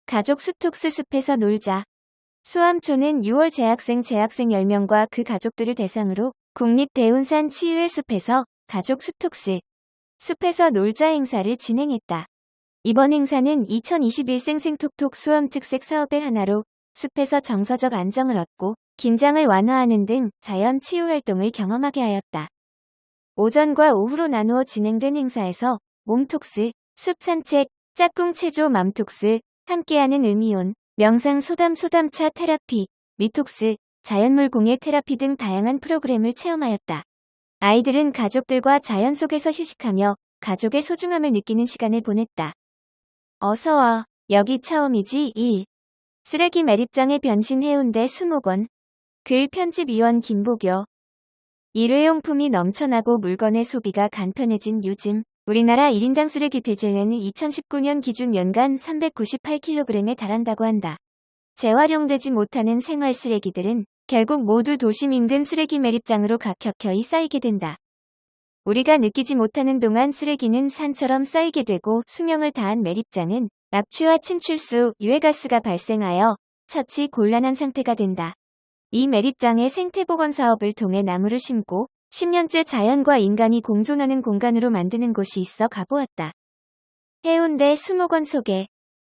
가족 숲톡스 숲에서 놀자. 수암초는 6월 재학생 10명과 그 가족들을 대상으로 국립대운산 치유의 숲에서 가족 숲톡스, 숲에서 놀자 행사를 진행했다. 이번 행사는 2021 생톡톡 수암 특색 사업의 하나로 숲에서 정서적 안정을 얻고 긴장을 완화하는 등 자연 치유 활동을 경험하게 하였다. 오전과 오후로 나누어 진행된 행사에서 몸톡스, 숲 산책, 짝꿍 체조 맘톡스, 함께하는 음이온, 명상 소담차 테라피, 미톡스, 자연물 공예 테라피 등 다양한 프로그램을 체험하였다. 아이들은 가족들과 자연 속에서 휴식하며 가족의 소중함을 느끼는 시간을 보냈다. 어서와, 여기 처음이지 1. 쓰레기 매립장의 변신 해운대 수목원. 글 편집위원 김보교. 일회용품이 넘쳐나고 물건의 소비가 간편해진 요즘 우리나라 1인당 쓰레기 배출량은 2019년 기준 연간 398kg에 달한다고 한다. 재활용되지 못하는 생활 쓰레기들은 결국 모두 도심 인근 쓰레기 매립장으로 격혀이 쌓이게 된다. 우리가 느끼지 못하는 동안 쓰레기는 산처럼 쌓이게 되고 수명을 다한 매립장은 낙취와 침출수, 유해가스가 발생하여 처치 곤란한 상태가 된다. 이 매립장의 생태복원 사업을 통해 나무를 심고 10년째 자연과 인간이 공존하는 공간으로 만드는 곳이 있어 가보았다. 해운대 수목원 소개.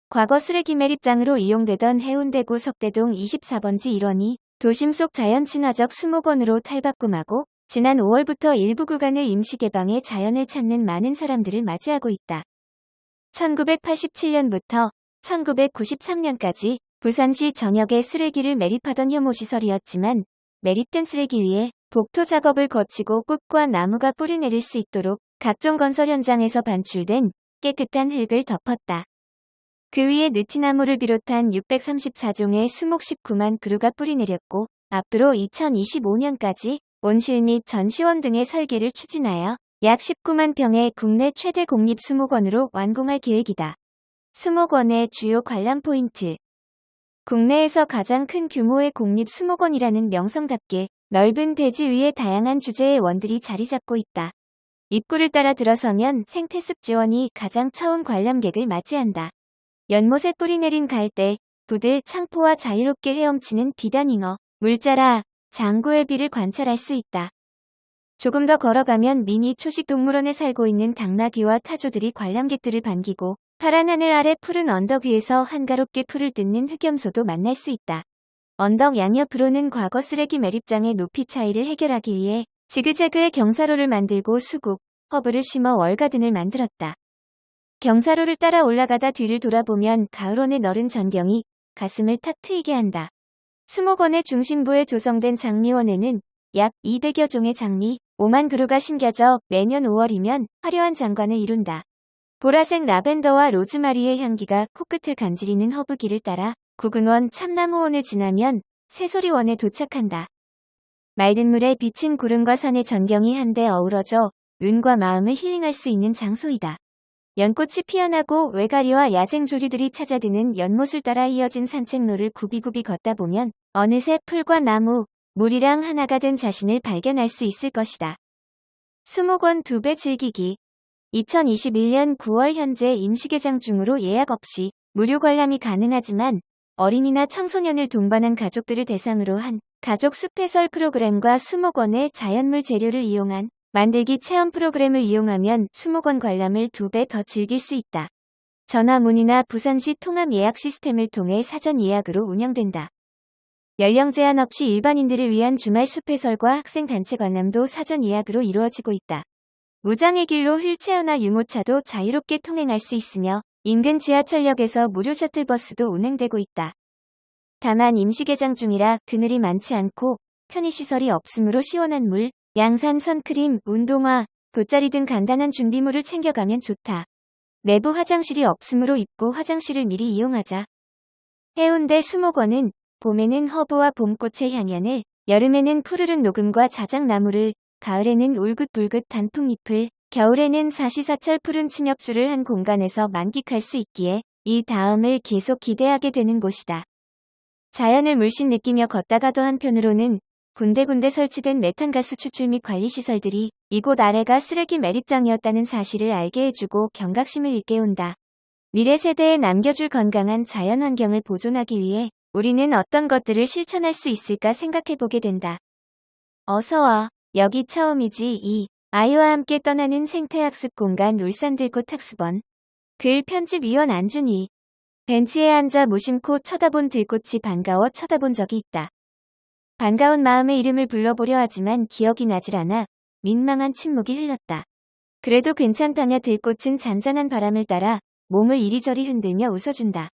과거 쓰레기 매립장으로 이용되던 해운대구 석대동 24번지 1원이 도심 속 자연 친화적 수목원으로 탈바꿈하고 지난 5월부터 일부 구간을 임시 개방해 자연을 찾는 많은 사람들을 맞이하고 있다. 1987년부터 1993년까지 부산시 전역에 쓰레기를 매립하던 혐오시설이었지만 매립된 쓰레기 위에 복토 작업을 거치고 꽃과 나무가 뿌리내릴 수 있도록 각종 건설 현장에서 반출된 깨끗한 흙을 덮었다. 그 위에 느티나무를 비롯한 634종의 수목 19만 그루가 뿌리내렸고 앞으로 2025년까지 온실 및 전시원 등의 설계를 추진하여 약 19만 평의 국내 최대 공립 수목원으로 완공할 계획이다. 수목원의 주요 관람 포인트. 국내에서 가장 큰 규모의 공립 수목원이라는 명성답게 넓은 대지 위에 다양한 주제의 원들이 자리 잡고 있다. 입구를 따라 들어서면 생태숲 지원이 가장 처음 관람객을 맞이한다. 연못에 뿌리내린 갈대, 부들, 창포와 자유롭게 헤엄치는 비단잉어, 물자라, 장구애비를 관찰할 수 있다. 조금 더 걸어가면 미니 초식동물원에 살고 있는 당나귀와 타조들이 관람객들을 반기고 파란 하늘 아래 푸른 언덕 위에서 한가롭게 풀을 뜯는 흑염소도 만날 수 있다. 언덕 양옆으로는 과거 쓰레기 매립장의 높이 차이를 해결하기 위해 지그재그의 경사로를 만들고 수국, 허브를 심어 월가든을 만들었다. 경사로를 따라 올라가다 뒤를 돌아보면 가을원의 너른 전경이 가슴을 탁 트이게 한다. 수목원의 중심부에 조성된 장리원에는 약 200여 종의 장리, 5만 그루가 심겨져 매년 5월이면 화려한 장관을 이룬다. 보라색 라벤더와 로즈마리의 향기가 코끝을 간지리는 허브길을 따라 구근원 참나무원을 지나면 새소리원에 도착한다. 맑은 물에 비친 구름과 산의 전경이 한데 어우러져 눈과 마음을 힐링할 수 있는 장소이다. 연꽃이 피어나고 외가리와 야생조류들이 찾아드는 연못을 따라 이어진 산책로를 굽이굽이 걷다 보면 어느새 풀과 나무, 물이랑 하나가 된 자신을 발견할 수 있을 것이다. 수목원 2배 즐기기. 2021년 9월 현재 임시개장 중으로 예약 없이 무료 관람이 가능하지만 어린이나 청소년을 동반한 가족들을 대상으로 한 가족 숲 해설 프로그램과 수목원의 자연물 재료를 이용한 만들기 체험 프로그램을 이용하면 수목원 관람을 2배 더 즐길 수 있다. 전화 문의나 부산시 통합 예약 시스템을 통해 사전 예약으로 운영된다. 연령 제한 없이 일반인들을 위한 주말 숲 해설과 학생 단체 관람도 사전 예약으로 이루어지고 있다. 무장의 길로 휠체어나 유모차도 자유롭게 통행할 수 있으며 인근 지하철역에서 무료 셔틀버스도 운행되고 있다. 다만 임시개장 중이라 그늘이 많지 않고 편의시설이 없으므로 시원한 물, 양산 선크림, 운동화, 돗자리 등 간단한 준비물을 챙겨가면 좋다. 내부 화장실이 없으므로 입구 화장실을 미리 이용하자. 해운대 수목원은 봄에는 허브와 봄꽃의 향연을, 여름에는 푸르른 녹음과 자작나무를, 가을에는 울긋불긋 단풍잎을, 겨울에는 사시사철 푸른 침엽수를 한 공간에서 만끽할 수 있기에 이 다음을 계속 기대하게 되는 곳이다. 자연을 물씬 느끼며 걷다가도 한편으로는 군데군데 설치된 메탄가스 추출 및 관리시설들이 이곳 아래가 쓰레기 매립장이었다는 사실을 알게 해주고 경각심을 일깨운다. 미래 세대에 남겨줄 건강한 자연환경을 보존하기 위해 우리는 어떤 것들을 실천할 수 있을까 생각해보게 된다. 어서와. 여기 처음이지. 아이와 함께 떠나는 생태학습 공간 울산들꽃 학습원. 글 편집위원 안준희. 벤치에 앉아 무심코 쳐다본 들꽃이 반가워 쳐다본 적이 있다. 반가운 마음에 이름을 불러보려 하지만 기억이 나질 않아 민망한 침묵이 흘렀다. 그래도 괜찮다며 들꽃은 잔잔한 바람을 따라 몸을 이리저리 흔들며 웃어준다.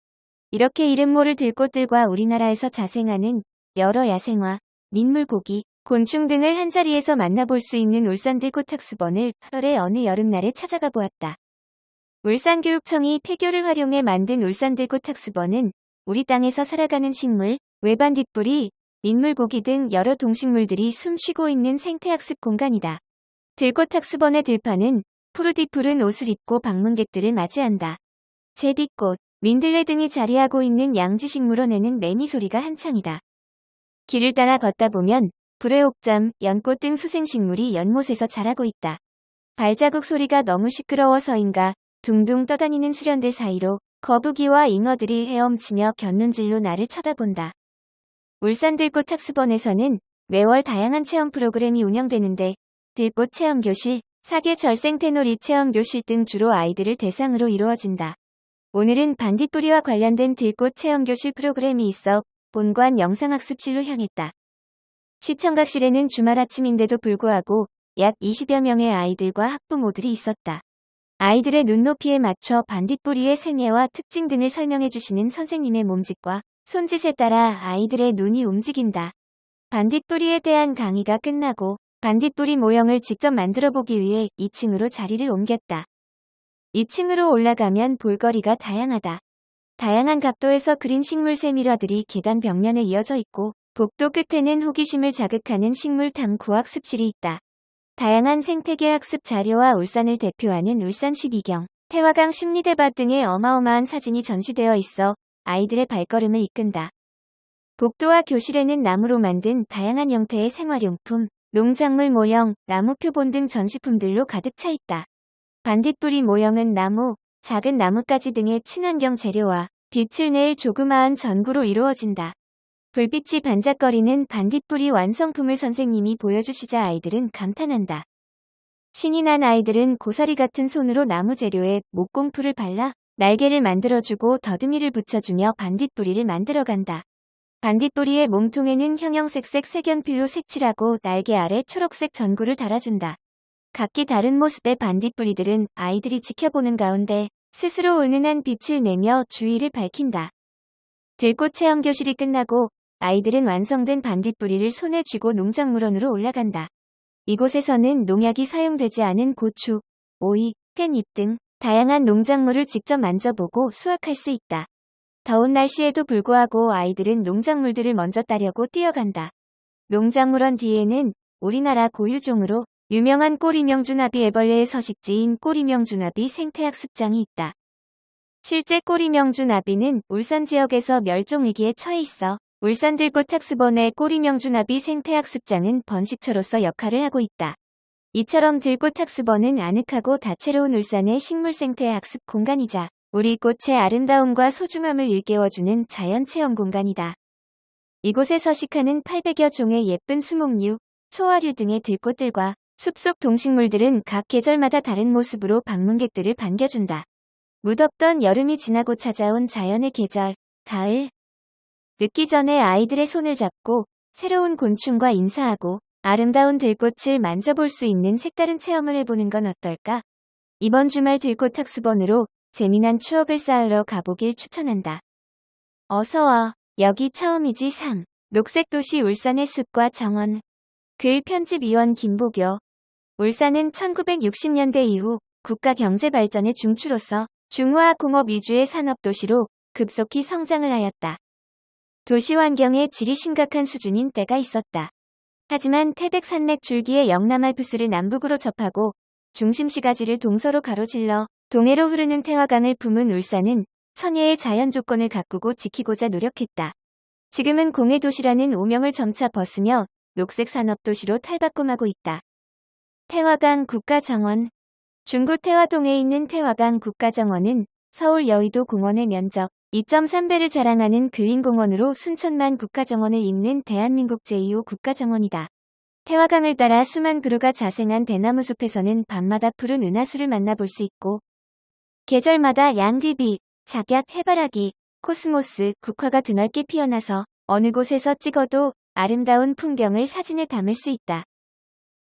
이렇게 이름 모를 들꽃들과 우리나라에서 자생하는 여러 야생화, 민물고기, 곤충 등을 한자리에서 만나볼 수 있는 울산들꽃 학습원을 8월의 어느 여름날에 찾아가 보았다. 울산교육청이 폐교를 활용해 만든 울산들꽃 학습원은 우리 땅에서 살아가는 식물, 외반 뒷뿌리, 민물고기 등 여러 동식물들이 숨쉬고 있는 생태학습 공간이다. 들꽃 학습원의 들판은 푸르디푸른 옷을 입고 방문객들을 맞이한다. 제비꽃, 민들레 등이 자리하고 있는 양지식물원에는 매미 소리가 한창이다. 길을 따라 걷다 보면 불회옥잠, 연꽃 등 수생식물이 연못에서 자라고 있다. 발자국 소리가 너무 시끄러워서인가 둥둥 떠다니는 수련들 사이로 거북이와 잉어들이 헤엄치며 곁눈질로 나를 쳐다본다. 울산들꽃 학습원에서는 매월 다양한 체험 프로그램이 운영되는데 들꽃 체험교실, 사계 절생태놀이 체험교실 등 주로 아이들을 대상으로 이루어진다. 오늘은 반딧불이와 관련된 들꽃 체험교실 프로그램이 있어 본관 영상학습실로 향했다. 시청각실에는 주말 아침인데도 불구하고 약 20여 명의 아이들과 학부모들이 있었다. 아이들의 눈높이에 맞춰 반딧불이의 생애와 특징 등을 설명해 주시는 선생님의 몸짓과 손짓에 따라 아이들의 눈이 움직인다. 반딧불이에 대한 강의가 끝나고 반딧불이 모형을 직접 만들어 보기 위해 2층으로 자리를 옮겼다. 2층으로 올라가면 볼거리가 다양하다. 다양한 각도에서 그린 식물 세밀화들이 계단 벽면에 이어져 있고 복도 끝에는 호기심을 자극하는 식물 탐구 학습실이 있다. 다양한 생태계 학습 자료와 울산을 대표하는 울산 12경, 태화강 심리대밭 등의 어마어마한 사진이 전시되어 있어 아이들의 발걸음을 이끈다. 복도와 교실에는 나무로 만든 다양한 형태의 생활용품, 농작물 모형, 나무 표본 등 전시품들로 가득 차 있다. 반딧불이 모형은 나무, 작은 나뭇가지 등의 친환경 재료와 빛을 낼 조그마한 전구로 이루어진다. 불빛이 반짝거리는 반딧불이 완성품을 선생님이 보여주시자 아이들은 감탄한다. 신이 난 아이들은 고사리 같은 손으로 나무 재료에 목공풀을 발라 날개를 만들어주고 더듬이를 붙여주며 반딧불이를 만들어간다. 반딧불이의 몸통에는 형형색색 색연필로 색칠하고 날개 아래 초록색 전구를 달아준다. 각기 다른 모습의 반딧불이들은 아이들이 지켜보는 가운데 스스로 은은한 빛을 내며 주위를 밝힌다. 들꽃 체험 교실이 끝나고 아이들은 완성된 반딧불이를 손에 쥐고 농작물원으로 올라간다. 이곳에서는 농약이 사용되지 않은 고추, 오이, 깻잎 등 다양한 농작물을 직접 만져보고 수확할 수 있다. 더운 날씨에도 불구하고 아이들은 농작물들을 먼저 따려고 뛰어간다. 농작물원 뒤에는 우리나라 고유종으로 유명한 꼬리명주나비 애벌레의 서식지인 꼬리명주나비 생태학습장이 있다. 실제 꼬리명주나비는 울산 지역에서 멸종 위기에 처해 있어 울산 들꽃학습원의 꼬리명주나비 생태학습장은 번식처로서 역할을 하고 있다. 이처럼 들꽃학습원은 아늑하고 다채로운 울산의 식물생태 학습 공간이자 우리 꽃의 아름다움과 소중함을 일깨워주는 자연체험 공간이다. 이곳에 서식하는 800여 종의 예쁜 수목류, 초화류 등의 들꽃들과 숲속 동식물들은 각 계절마다 다른 모습으로 방문객들을 반겨준다. 무덥던 여름이 지나고 찾아온 자연의 계절, 가을. 늦기 전에 아이들의 손을 잡고 새로운 곤충과 인사하고 아름다운 들꽃을 만져볼 수 있는 색다른 체험을 해보는 건 어떨까? 이번 주말 들꽃학습원으로 재미난 추억을 쌓으러 가보길 추천한다. 어서와. 여기 처음이지 상. 녹색도시 울산의 숲과 정원. 글 편집위원 김보교. 울산은 1960년대 이후 국가 경제 발전의 중추로서 중화공업 위주의 산업도시로 급속히 성장을 하였다. 도시 환경의 질이 심각한 수준인 때가 있었다. 하지만 태백산맥 줄기의 영남알프스를 남북으로 접하고 중심시가지를 동서로 가로질러 동해로 흐르는 태화강을 품은 울산은 천혜의 자연 조건을 가꾸고 지키고자 노력했다. 지금은 공해도시라는 오명을 점차 벗으며 녹색 산업도시로 탈바꿈하고 있다. 태화강 국가정원. 중구 태화동에 있는 태화강 국가정원은 서울 여의도 공원의 면적 2.3배를 자랑하는 그린공원으로 순천만 국가정원을 잇는 대한민국 제2호 국가정원이다. 태화강을 따라 수만 그루가 자생한 대나무 숲에서는 밤마다 푸른 은하수를 만나볼 수 있고 계절마다 양귀비, 작약, 해바라기, 코스모스, 국화가 드넓게 피어나서 어느 곳에서 찍어도 아름다운 풍경을 사진에 담을 수 있다.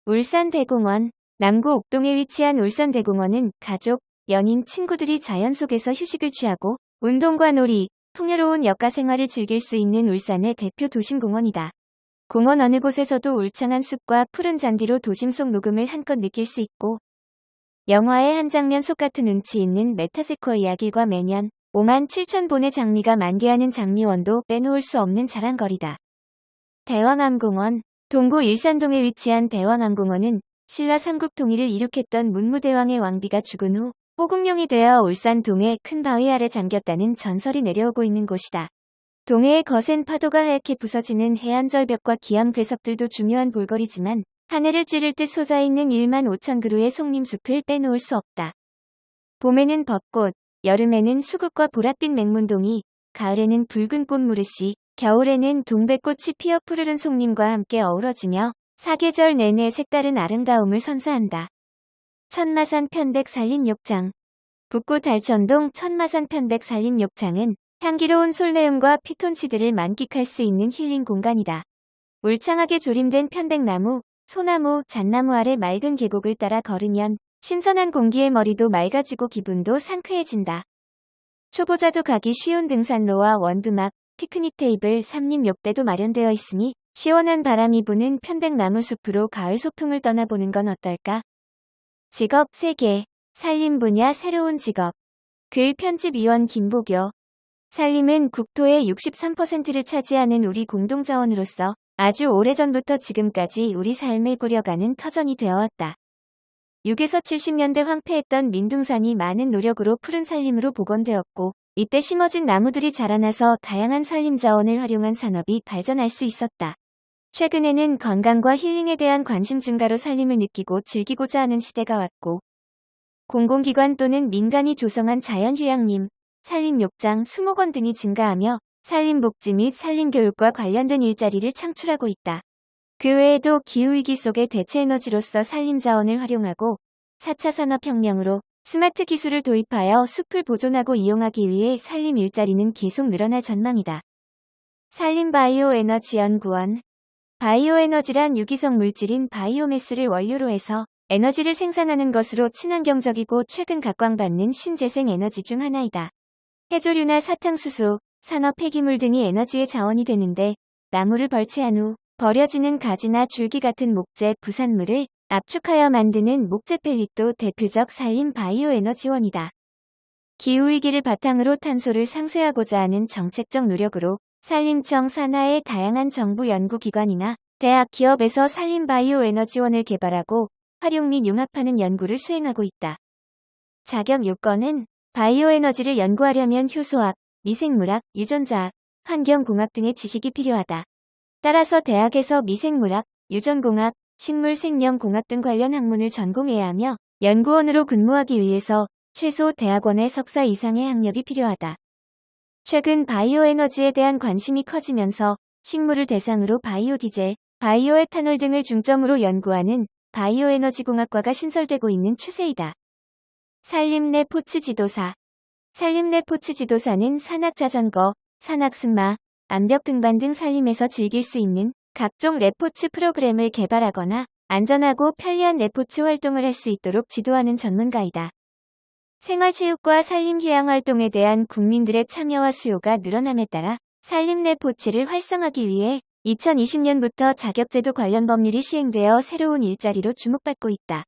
울산대공원. 남구 옥동에 위치한 울산대공원은 가족, 연인, 친구들이 자연 속에서 휴식을 취하고 운동과 놀이, 풍요로운 여가 생활을 즐길 수 있는 울산의 대표 도심공원이다. 공원 어느 곳에서도 울창한 숲과 푸른 잔디로 도심 속 녹음을 한껏 느낄 수 있고 영화의 한 장면 속 같은 운치 있는 메타세코이아 길과 매년 5만 7천 본의 장미가 만개하는 장미원도 빼놓을 수 없는 자랑거리다. 대왕암공원. 동구 일산동에 위치한 대왕암공원은 신라 삼국 통일을 이룩했던 문무대왕의 왕비가 죽은 후 호국용이 되어 울산 동해 큰 바위 아래 잠겼다는 전설이 내려오고 있는 곳이다. 동해의 거센 파도가 하얗게 부서지는 해안절벽과 기암 괴석들도 중요한 볼거리지만 하늘을 찌를 듯 솟아있는 1만 5천 그루의 송림숲을 빼놓을 수 없다. 봄에는 벚꽃, 여름에는 수국과 보랏빛 맹문동이, 가을에는 붉은 꽃무릇이, 겨울에는 동백꽃이 피어 푸르른 송림과 함께 어우러지며 사계절 내내 색다른 아름다움을 선사한다. 천마산 편백산림욕장. 북구 달천동 천마산 편백산림욕장은 향기로운 솔레음과 피톤치드를 만끽할 수 있는 힐링 공간이다. 울창하게 조림된 편백나무, 소나무, 잣나무 아래 맑은 계곡을 따라 걸으면 신선한 공기에 머리도 맑아지고 기분도 상쾌해진다. 초보자도 가기 쉬운 등산로와 원두막, 피크닉 테이블, 삼림 욕대도 마련되어 있으니 시원한 바람이 부는 편백나무 숲으로 가을 소풍을 떠나보는 건 어떨까? 직업 세계, 산림 분야 새로운 직업. 글 편집위원 김보교. 산림은 국토의 63%를 차지하는 우리 공동자원으로서 아주 오래전부터 지금까지 우리 삶을 꾸려가는 터전이 되어왔다. 6에서 70년대 황폐했던 민둥산이 많은 노력으로 푸른 산림으로 복원되었고, 이때 심어진 나무들이 자라나서 다양한 산림 자원을 활용한 산업이 발전할 수 있었다. 최근에는 건강과 힐링에 대한 관심 증가로 산림을 느끼고 즐기고자 하는 시대가 왔고, 공공기관 또는 민간이 조성한 자연휴양림, 산림욕장, 수목원 등이 증가하며 산림복지 및 산림교육과 관련된 일자리를 창출하고 있다. 그 외에도 기후위기 속의 대체에너지로서 산림자원을 활용하고 4차 산업혁명으로 스마트 기술을 도입하여 숲을 보존하고 이용하기 위해 산림 일자리는 계속 늘어날 전망이다. 산림바이오에너지연구원. 바이오에너지란 유기성 물질인 바이오매스를 원료로 해서 에너지를 생산하는 것으로 친환경적이고 최근 각광받는 신재생 에너지 중 하나이다. 해조류나 사탕수수, 산업 폐기물 등이 에너지의 자원이 되는데, 나무를 벌채한 후 버려지는 가지나 줄기 같은 목재, 부산물을 압축하여 만드는 목재 펠릿도 대표적 산림 바이오에너지원이다. 기후위기를 바탕으로 탄소를 상쇄하고자 하는 정책적 노력으로 산림청 산하의 다양한 정부 연구기관이나 대학 기업에서 산림 바이오에너지원을 개발하고 활용 및 융합하는 연구를 수행하고 있다. 자격 요건은 바이오에너지를 연구하려면 효소학, 미생물학, 유전자학, 환경공학 등의 지식이 필요하다. 따라서 대학에서 미생물학, 유전공학, 식물생명공학 등 관련 학문을 전공해야 하며 연구원으로 근무하기 위해서 최소 대학원의 석사 이상의 학력이 필요하다. 최근 바이오에너지에 대한 관심이 커지면서 식물을 대상으로 바이오디젤, 바이오에탄올 등을 중점으로 연구하는 바이오에너지공학과가 신설되고 있는 추세이다. 산림내 포츠 지도사. 산림내 포츠 지도사는 산악자전거, 산악승마, 암벽 등반 등 산림에서 즐길 수 있는 각종 레포츠 프로그램을 개발하거나 안전하고 편리한 레포츠 활동을 할 수 있도록 지도하는 전문가이다. 생활체육과 산림휴양 활동에 대한 국민들의 참여와 수요가 늘어남에 따라 산림내 포츠를 활성화하기 위해 2020년부터 자격제도 관련 법률이 시행되어 새로운 일자리로 주목받고 있다.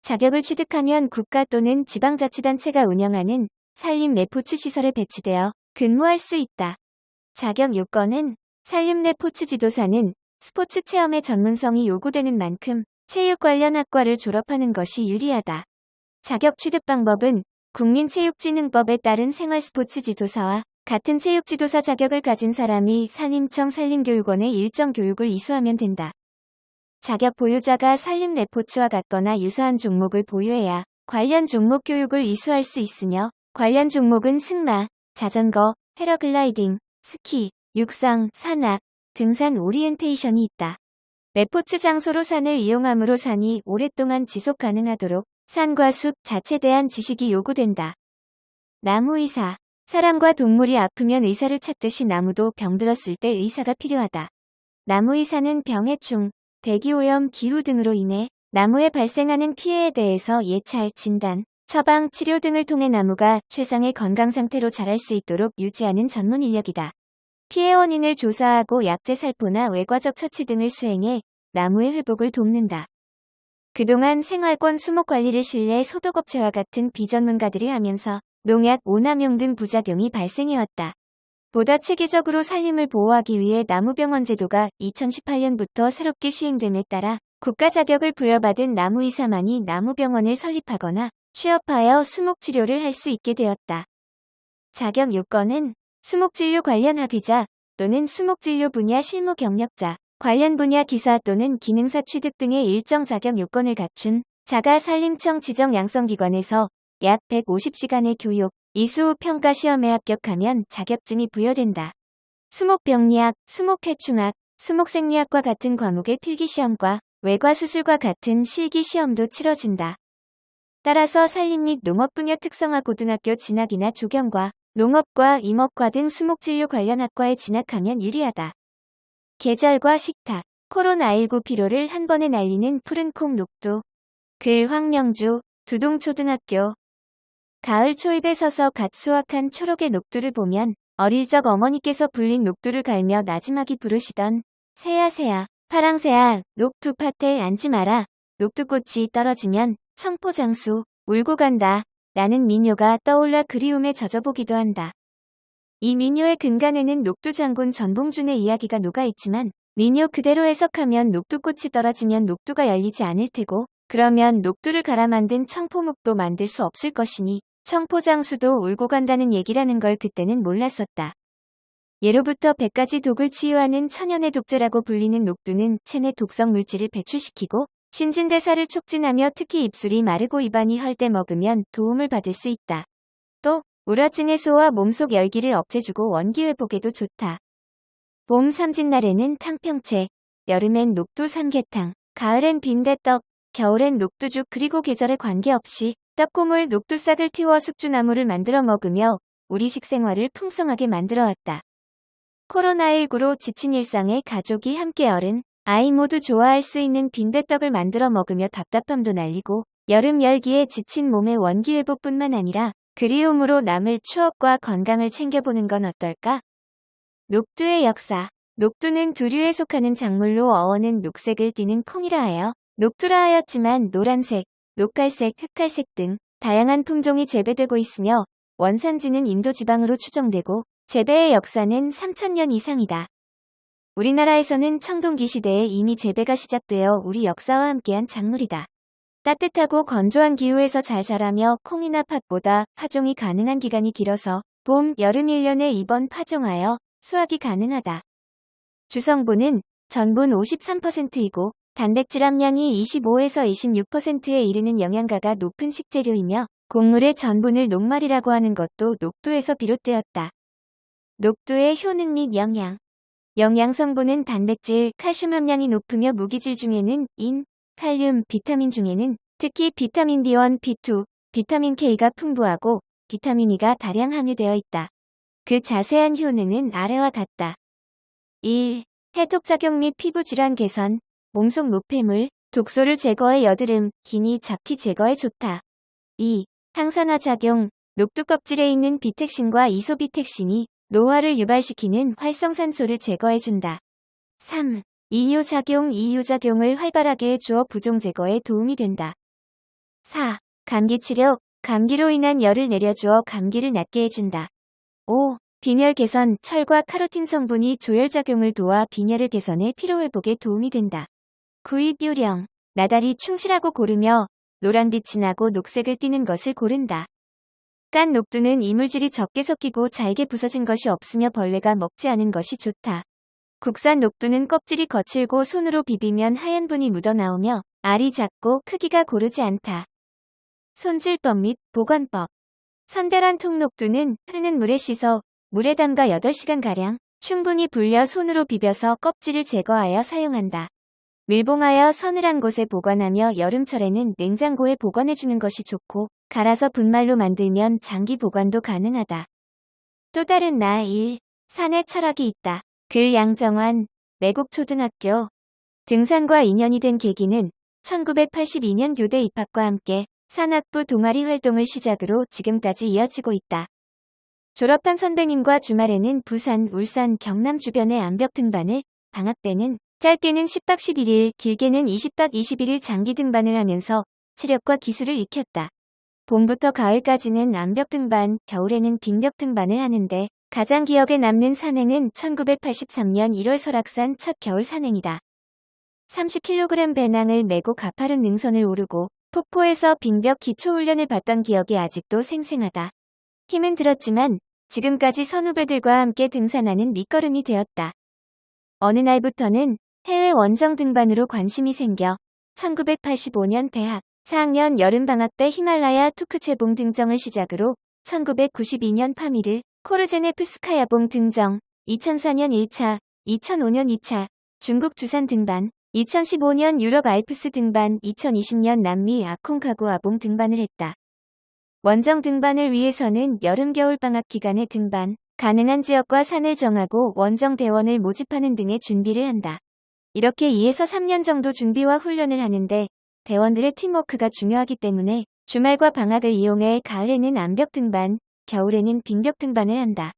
자격을 취득하면 국가 또는 지방자치단체가 운영하는 산림 레포츠 시설에 배치되어 근무할 수 있다. 자격 요건은 산림 레포츠 지도사는 스포츠 체험의 전문성이 요구되는 만큼 체육 관련 학과를 졸업하는 것이 유리하다. 자격 취득 방법은 국민체육진흥법에 따른 생활스포츠 지도사와 같은 체육지도사 자격을 가진 사람이 산림청 산림교육원에 일정 교육을 이수하면 된다. 자격 보유자가 산림 레포츠와 같거나 유사한 종목을 보유해야 관련 종목 교육을 이수할 수 있으며 관련 종목은 승마, 자전거, 패러글라이딩, 스키, 육상, 산악, 등산 오리엔테이션이 있다. 레포츠 장소로 산을 이용함으로 산이 오랫동안 지속 가능하도록 산과 숲 자체에 대한 지식이 요구된다. 나무의사. 사람과 동물이 아프면 의사를 찾듯이 나무도 병들었을 때 의사가 필요하다. 나무의사는 병해충, 대기오염, 기후 등으로 인해 나무에 발생하는 피해에 대해서 예찰, 진단, 처방, 치료 등을 통해 나무가 최상의 건강 상태로 자랄 수 있도록 유지하는 전문 인력이다. 피해 원인을 조사하고 약제 살포나 외과적 처치 등을 수행해 나무의 회복을 돕는다. 그동안 생활권 수목 관리를 실내 소독업체와 같은 비전문가들이 하면서 농약, 오남용 등 부작용이 발생해왔다. 보다 체계적으로 산림을 보호하기 위해 나무병원 제도가 2018년부터 새롭게 시행됨에 따라 국가 자격을 부여받은 나무의사만이 나무병원을 설립하거나 취업하여 수목치료를 할 수 있게 되었다. 자격 요건은 수목진료 관련 학위자 또는 수목진료 분야 실무 경력자, 관련 분야 기사 또는 기능사 취득 등의 일정 자격 요건을 갖춘 자가 산림청 지정 양성기관에서 약 150시간의 교육, 이수 후 평가 시험에 합격하면 자격증이 부여된다. 수목병리학, 수목해충학, 수목생리학과 같은 과목의 필기시험과 외과수술과 같은 실기시험도 치러진다. 따라서 산림 및 농업 분야 특성화 고등학교 진학이나 조경과, 농업과, 임업과 등 수목진료 관련 학과에 진학하면 유리하다. 계절과 식탁, 코로나19 피로를 한 번에 날리는 푸른콩 녹두. 글 황명주, 두동초등학교. 가을 초입에 서서 갓 수확한 초록의 녹두를 보면 어릴 적 어머니께서 불린 녹두를 갈며 나지막이 부르시던 새야 새야, 파랑새야, 녹두 밭에 앉지 마라. 녹두꽃이 떨어지면 청포장수, 울고 간다. 라는 민요가 떠올라 그리움에 젖어보기도 한다. 이 민요의 근간에는 녹두장군 전봉준의 이야기가 녹아있지만 민요 그대로 해석하면 녹두꽃이 떨어지면 녹두가 열리지 않을 테고 그러면 녹두를 갈아 만든 청포묵도 만들 수 없을 것이니 청포장수도 울고 간다는 얘기라는 걸 그때는 몰랐었다. 예로부터 100가지 독을 치유하는 천연의 독재라고 불리는 녹두는 체내 독성 물질을 배출시키고 신진대사를 촉진하며 특히 입술이 마르고 입안이 헐 때 먹으면 도움을 받을 수 있다. 또 우라증 해소와 몸속 열기를 억제주고 원기 회복에도 좋다. 봄 삼진날에는 탕평채, 여름엔 녹두 삼계탕, 가을엔 빈대떡, 겨울엔 녹두죽 그리고 계절에 관계없이 떡고물 녹두싹을 틔워 숙주나물을 만들어 먹으며 우리 식생활을 풍성하게 만들어왔다. 코로나19로 지친 일상에 가족이 함께 어른, 아이 모두 좋아할 수 있는 빈대떡을 만들어 먹으며 답답함도 날리고 여름 열기에 지친 몸의 원기 회복뿐만 아니라 그리움으로 남을 추억과 건강을 챙겨보는 건 어떨까? 녹두의 역사. 녹두는 두류에 속하는 작물로 어원은 녹색을 띠는 콩이라 하여 녹두라 하였지만 노란색, 녹갈색, 흑갈색 등 다양한 품종이 재배되고 있으며 원산지는 인도 지방으로 추정되고 재배의 역사는 3000년 이상이다. 우리나라에서는 청동기 시대에 이미 재배가 시작되어 우리 역사와 함께한 작물이다. 따뜻하고 건조한 기후에서 잘 자라며 콩이나 팥보다 파종이 가능한 기간이 길어서 봄, 여름 1년에 2번 파종하여 수확이 가능하다. 주성분은 전분 53%이고 단백질 함량이 25에서 26%에 이르는 영양가가 높은 식재료이며 곡물의 전분을 녹말이라고 하는 것도 녹두에서 비롯되었다. 녹두의 효능 및 영양. 영양 성분은 단백질, 칼슘 함량이 높으며 무기질 중에는 인, 칼륨, 비타민 중에는 특히 비타민 B1, B2, 비타민 K가 풍부하고 비타민 E가 다량 함유되어 있다. 그 자세한 효능은 아래와 같다. 1. 해독작용 및 피부질환 개선, 몸속 노폐물, 독소를 제거해 여드름, 기니, 잡티 제거에 좋다. 2. 항산화 작용, 녹두 껍질에 있는 비텍신과 이소비텍신이 노화를 유발시키는 활성산소를 제거해준다. 3. 이뇨작용을 활발하게 해주어 부종 제거에 도움이 된다. 4. 감기치료, 감기로 인한 열을 내려주어 감기를 낫게 해준다. 5. 빈혈 개선, 철과 카로틴 성분이 조혈작용을 도와 빈혈을 개선해 피로회복에 도움이 된다. 구입요령, 나달이 충실하고 고르며 노란빛이 나고 녹색을 띠는 것을 고른다. 깐 녹두는 이물질이 적게 섞이고 잘게 부서진 것이 없으며 벌레가 먹지 않은 것이 좋다. 국산 녹두는 껍질이 거칠고 손으로 비비면 하얀 분이 묻어나오며 알이 작고 크기가 고르지 않다. 손질법 및 보관법. 선별한 통녹두는 흐르는 물에 씻어 물에 담가 8시간가량 충분히 불려 손으로 비벼서 껍질을 제거하여 사용한다. 밀봉하여 서늘한 곳에 보관하며 여름철에는 냉장고에 보관해주는 것이 좋고 갈아서 분말로 만들면 장기 보관도 가능하다. 또 다른 1. 산의 철학이 있다. 글 양정환, 매곡초등학교. 등산과 인연이 된 계기는 1982년 교대 입학과 함께 산악부 동아리 활동을 시작으로 지금까지 이어지고 있다. 졸업한 선배님과 주말에는 부산, 울산, 경남 주변의 암벽 등반을, 방학 때는 짧게는 10박 11일, 길게는 20박 21일 장기 등반을 하면서 체력과 기술을 익혔다. 봄부터 가을까지는 암벽 등반, 겨울에는 빙벽 등반을 하는데 가장 기억에 남는 산행은 1983년 1월 설악산 첫 겨울 산행이다. 30kg 배낭을 메고 가파른 능선을 오르고 폭포에서 빙벽 기초훈련을 받던 기억이 아직도 생생하다. 힘은 들었지만 지금까지 선후배들과 함께 등산하는 밑거름이 되었다. 어느 날부터는 해외 원정 등반으로 관심이 생겨 1985년 대학 4학년 여름방학 때 히말라야 투크체봉 등정을 시작으로 1992년 파미르 코르제네프스카야봉 등정, 2004년 1차, 2005년 2차, 중국 주산 등반, 2015년 유럽 알프스 등반, 2020년 남미 아콩카구아봉 등반을 했다. 원정 등반을 위해서는 여름 겨울 방학 기간에 등반, 가능한 지역과 산을 정하고 원정 대원을 모집하는 등의 준비를 한다. 이렇게 2에서 3년 정도 준비와 훈련을 하는데 대원들의 팀워크가 중요하기 때문에 주말과 방학을 이용해 가을에는 암벽 등반, 겨울에는 빙벽 등반을 한다.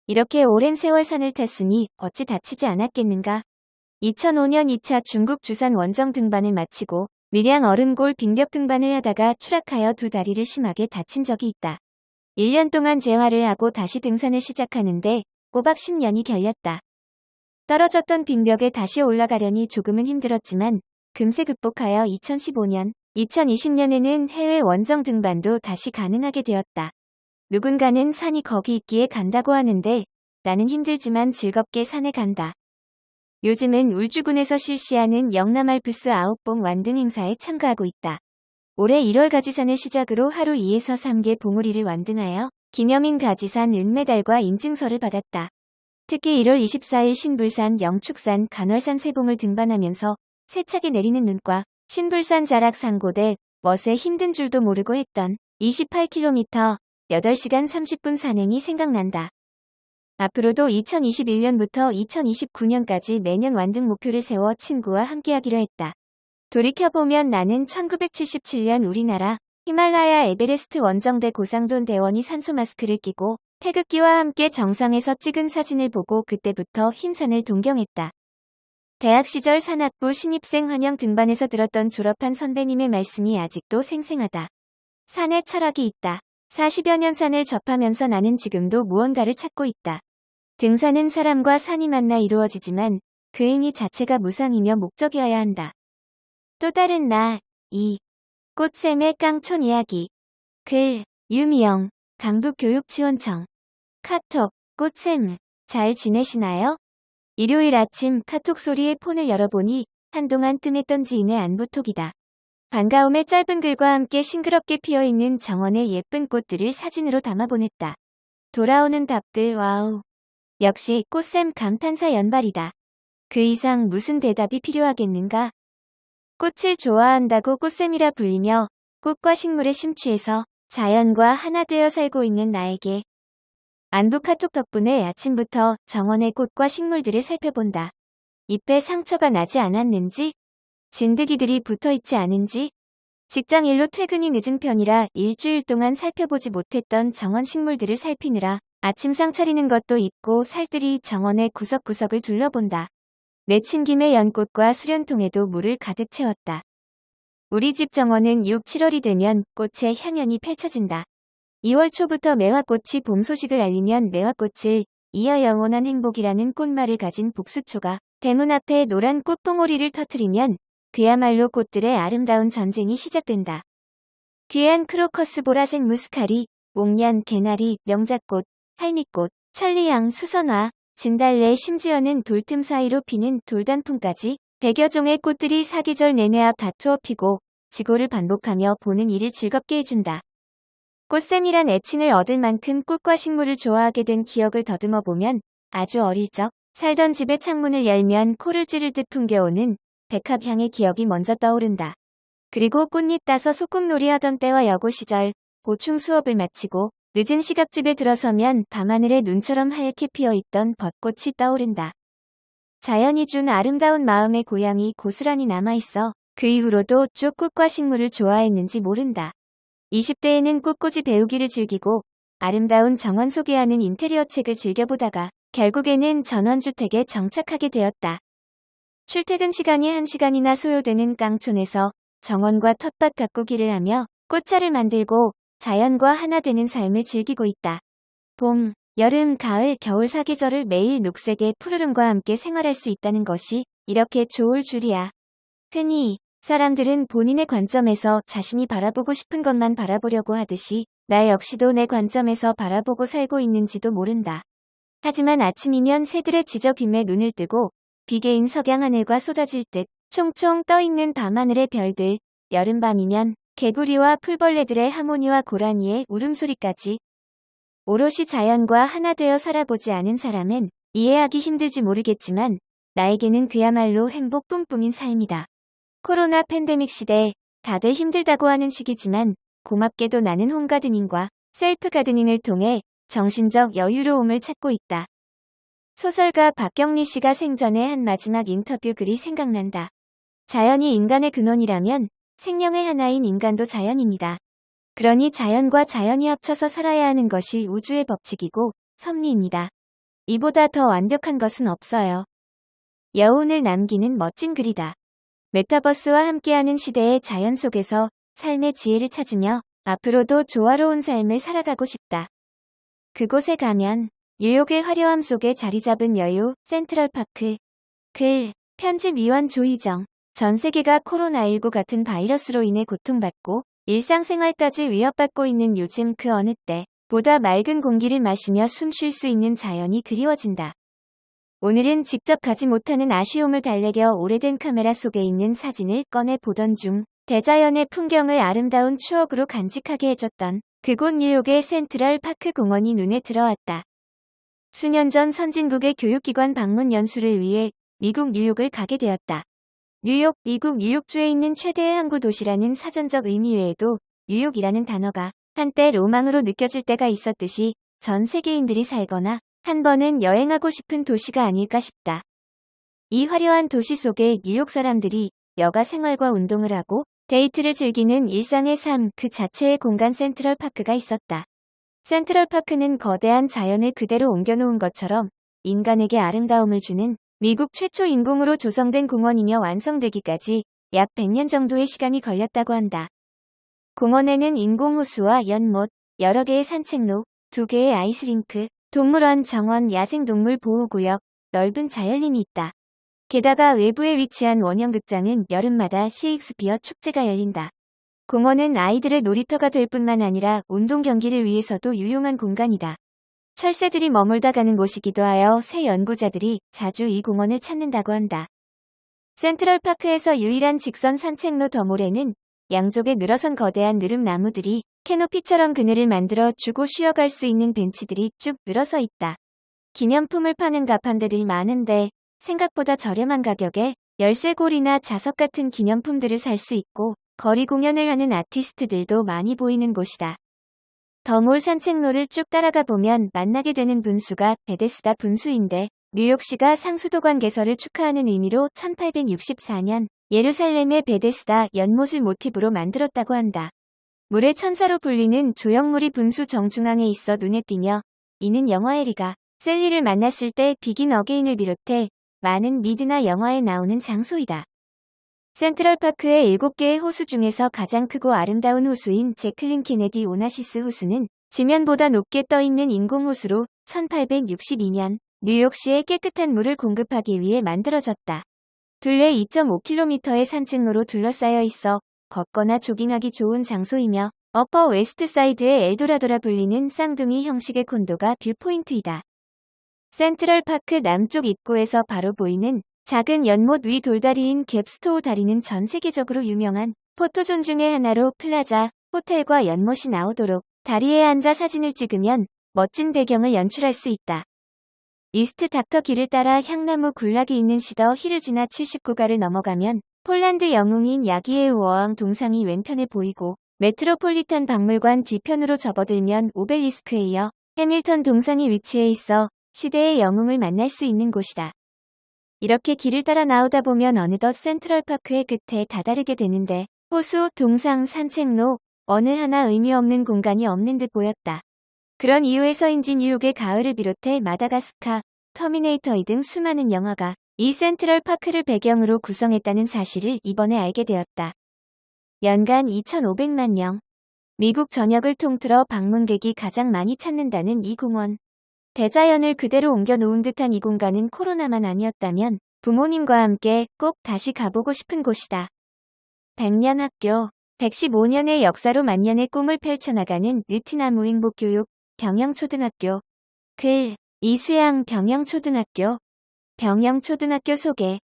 이렇게 오랜 세월 산을 탔으니 어찌 다치지 않았겠는가? 2005년 2차 중국 주산 원정 등반을 마치고 밀양 얼음골 빙벽 등반을 하다가 추락하여 두 다리를 심하게 다친 적이 있다. 1년 동안 재활을 하고 다시 등산을 시작하는데 꼬박 10년이 걸렸다. 떨어졌던 빙벽에 다시 올라가려니 조금은 힘들었지만 금세 극복하여 2015년, 2020년에는 해외 원정 등반도 다시 가능하게 되었다. 누군가는 산이 거기 있기에 간다고 하는데 나는 힘들지만 즐겁게 산에 간다. 요즘은 울주군에서 실시하는 영남알프스 아웃봉 완등 행사에 참가하고 있다. 올해 1월 가지산을 시작으로 하루 2에서 3개 봉우리를 완등하여 기념인 가지산 은메달과 인증서를 받았다. 특히 1월 24일 신불산, 영축산, 간월산 세봉을 등반하면서 세차게 내리는 눈과 신불산 자락 상고대, 멋에 힘든 줄도 모르고 했던 28km, 8시간 30분 산행이 생각난다. 앞으로도 2021년부터 2029년까지 매년 완등 목표를 세워 친구와 함께하기로 했다. 돌이켜보면 나는 1977년 우리나라 히말라야 에베레스트 원정대 고상돈 대원이 산소 마스크를 끼고 태극기와 함께 정상에서 찍은 사진을 보고 그때부터 흰산을 동경했다. 대학 시절 산악부 신입생 환영 등반에서 들었던 졸업한 선배님의 말씀이 아직도 생생하다. 산에 철학이 있다. 40여 년 산을 접하면서 나는 지금도 무언가를 찾고 있다. 등산은 사람과 산이 만나 이루어지지만 그 행위 자체가 무상이며 목적이어야 한다. 또 다른 나, 이 꽃샘의 깡촌 이야기. 글, 유미영, 강북교육지원청. 카톡, 꽃샘, 잘 지내시나요? 일요일 아침 카톡 소리에 폰을 열어보니 한동안 뜸했던 지인의 안부톡이다. 반가움의 짧은 글과 함께 싱그럽게 피어있는 정원의 예쁜 꽃들을 사진으로 담아보냈다. 돌아오는 답들 와우. 역시 꽃샘 감탄사 연발이다. 그 이상 무슨 대답이 필요하겠는가? 꽃을 좋아한다고 꽃샘이라 불리며 꽃과 식물에 심취해서 자연과 하나 되어 살고 있는 나에게 안부 카톡 덕분에 아침부터 정원의 꽃과 식물들을 살펴본다. 잎에 상처가 나지 않았는지, 진드기들이 붙어있지 않은지, 직장 일로 퇴근이 늦은 편이라 일주일 동안 살펴보지 못했던 정원 식물들을 살피느라 아침상 차리는 것도 잊고 살뜰히 정원의 구석구석을 둘러본다. 내친 김에 연꽃과 수련통에도 물을 가득 채웠다. 우리 집 정원은 6, 7월이 되면 꽃의 향연이 펼쳐진다. 2월 초부터 매화꽃이 봄 소식을 알리면 매화꽃을 이어 영원한 행복이라는 꽃말을 가진 복수초가 대문 앞에 노란 꽃봉오리를 터뜨리면 그야말로 꽃들의 아름다운 전쟁이 시작된다. 귀한 크로커스 보라색 무스카리, 목련, 개나리, 명자꽃, 할미꽃, 천리향, 수선화, 진달래 심지어는 돌틈 사이로 피는 돌단풍까지 100여 종의 꽃들이 사계절 내내 앞 다투어 피고 지고를 반복하며 보는 이를 즐겁게 해준다. 꽃샘이란 애칭을 얻을 만큼 꽃과 식물을 좋아하게 된 기억을 더듬어 보면 아주 어릴 적 살던 집의 창문을 열면 코를 찌를 듯 풍겨오는 백합향의 기억이 먼저 떠오른다. 그리고 꽃잎 따서 소꿉놀이 하던 때와 여고 시절 보충 수업을 마치고 늦은 시각집에 들어서면 밤하늘에 눈처럼 하얗게 피어있던 벚꽃이 떠오른다. 자연이 준 아름다운 마음의 고향이 고스란히 남아있어 그 이후로도 쭉 꽃과 식물을 좋아했는지 모른다. 20대에는 꽃꽂이 배우기를 즐기고 아름다운 정원 소개하는 인테리어 책을 즐겨보다가 결국에는 전원주택에 정착하게 되었다. 출퇴근 시간이 1시간이나 소요되는 깡촌에서 정원과 텃밭 가꾸기를 하며 꽃차를 만들고 자연과 하나 되는 삶을 즐기고 있다. 봄, 여름, 가을, 겨울 4계절을 매일 녹색의 푸르름과 함께 생활할 수 있다는 것이 이렇게 좋을 줄이야. 흔히 사람들은 본인의 관점에서 자신이 바라보고 싶은 것만 바라보려고 하듯이 나 역시도 내 관점에서 바라보고 살고 있는지도 모른다. 하지만 아침이면 새들의 지저귀에 눈을 뜨고 비개인 석양 하늘과 쏟아질 듯 총총 떠있는 밤하늘의 별들, 여름밤이면 개구리와 풀벌레들의 하모니와 고라니의 울음소리까지 오롯이 자연과 하나 되어 살아보지 않은 사람은 이해하기 힘들지 모르겠지만 나에게는 그야말로 행복 뿜뿜인 삶이다. 코로나 팬데믹 시대 다들 힘들다고 하는 시기지만 고맙게도 나는 홈가드닝과 셀프 가드닝을 통해 정신적 여유로움을 찾고 있다. 소설가 박경리 씨가 생전에 한 마지막 인터뷰 글이 생각난다. 자연이 인간의 근원이라면 생명의 하나인 인간도 자연입니다. 그러니 자연과 자연이 합쳐서 살아야 하는 것이 우주의 법칙이고 섭리입니다. 이보다 더 완벽한 것은 없어요. 여운을 남기는 멋진 글이다. 메타버스와 함께하는 시대의 자연 속에서 삶의 지혜를 찾으며 앞으로도 조화로운 삶을 살아가고 싶다. 그곳에 가면 뉴욕의 화려함 속에 자리 잡은 여유 센트럴파크. 글, 편집 위원 조희정. 전 세계가 코로나19 같은 바이러스로 인해 고통받고 일상생활까지 위협받고 있는 요즘 그 어느 때 보다 맑은 공기를 마시며 숨 쉴 수 있는 자연이 그리워진다. 오늘은 직접 가지 못하는 아쉬움을 달래려 오래된 카메라 속에 있는 사진을 꺼내 보던 중 대자연의 풍경을 아름다운 추억으로 간직하게 해줬던 그곳 뉴욕의 센트럴 파크 공원이 눈에 들어왔다. 수년 전 선진국의 교육기관 방문 연수를 위해 미국 뉴욕을 가게 되었다. 뉴욕, 미국 뉴욕주에 있는 최대의 항구 도시라는 사전적 의미 외에도 뉴욕이라는 단어가 한때 로망으로 느껴질 때가 있었듯이 전 세계인들이 살거나 한 번은 여행하고 싶은 도시가 아닐까 싶다. 이 화려한 도시 속에 뉴욕 사람들이 여가 생활과 운동을 하고 데이트를 즐기는 일상의 삶 그 자체의 공간 센트럴파크가 있었다. 센트럴파크는 거대한 자연을 그대로 옮겨놓은 것처럼 인간에게 아름다움을 주는 미국 최초 인공으로 조성된 공원이며 완성되기까지 약 100년 정도의 시간이 걸렸다고 한다. 공원에는 인공호수와 연못, 여러 개의 산책로, 2개의 아이스링크, 동물원, 정원, 야생동물 보호구역, 넓은 자연림이 있다. 게다가 외부에 위치한 원형극장은 여름마다 셰익스피어 축제가 열린다. 공원은 아이들의 놀이터가 될 뿐만 아니라 운동 경기를 위해서도 유용한 공간이다. 철새들이 머물다 가는 곳이기도 하여 새 연구자들이 자주 이 공원을 찾는다고 한다. 센트럴파크에서 유일한 직선 산책로 더몰에는 양쪽에 늘어선 거대한 느릅나무들이 캐노피처럼 그늘을 만들어 주고 쉬어갈 수 있는 벤치들이 쭉 늘어서 있다. 기념품을 파는 가판대들이 많은데 생각보다 저렴한 가격에 열쇠고리나 자석 같은 기념품들을 살 수 있고 거리 공연을 하는 아티스트들도 많이 보이는 곳이다. 더몰 산책로를 쭉 따라가 보면 만나게 되는 분수가 베데스다 분수인데 뉴욕시가 상수도관 개설을 축하하는 의미로 1864년 예루살렘의 베데스다 연못을 모티브로 만들었다고 한다. 물의 천사로 불리는 조형물이 분수 정중앙에 있어 눈에 띄며 이는 영화 에리가 셀리를 만났을 때 비긴 어게인을 비롯해 많은 미드나 영화에 나오는 장소이다. 센트럴파크의 7개의 호수 중에서 가장 크고 아름다운 호수인 제클린 케네디 오나시스 호수는 지면보다 높게 떠있는 인공호수로 1862년 뉴욕시에 깨끗한 물을 공급하기 위해 만들어졌다. 둘레 2.5km의 산책로로 둘러싸여 있어 걷거나 조깅하기 좋은 장소이며 어퍼 웨스트사이드의 엘도라도라 불리는 쌍둥이 형식의 콘도가 뷰포인트이다. 센트럴파크 남쪽 입구에서 바로 보이는 작은 연못 위 돌다리인 갭스토우 다리는 전 세계적으로 유명한 포토존 중의 하나로 플라자, 호텔과 연못이 나오도록 다리에 앉아 사진을 찍으면 멋진 배경을 연출할 수 있다. 이스트 닥터 길을 따라 향나무 군락이 있는 시더 힐을 지나 79가를 넘어가면 폴란드 영웅인 야기의 우어왕 동상이 왼편에 보이고 메트로폴리탄 박물관 뒤편으로 접어들면 오벨리스크에 이어 해밀턴 동상이 위치해 있어 시대의 영웅을 만날 수 있는 곳이다. 이렇게 길을 따라 나오다 보면 어느덧 센트럴파크의 끝에 다다르게 되는데 호수, 동상, 산책로 어느 하나 의미 없는 공간이 없는 듯 보였다. 그런 이유에서인지 뉴욕의 가을을 비롯해 마다가스카, 터미네이터 등 수많은 영화가 이 센트럴파크를 배경으로 구성했다는 사실을 이번에 알게 되었다. 연간 2,500만 명. 미국 전역을 통틀어 방문객이 가장 많이 찾는다는 이 공원. 대자연을 그대로 옮겨놓은 듯한 이 공간은 코로나만 아니었다면 부모님과 함께 꼭 다시 가보고 싶은 곳이다. 100년 학교, 115년의 역사로 만년의 꿈을 펼쳐나가는 느티나무 행복교육, 병영초등학교. 글, 이수양 병영초등학교. 병영초등학교 소개.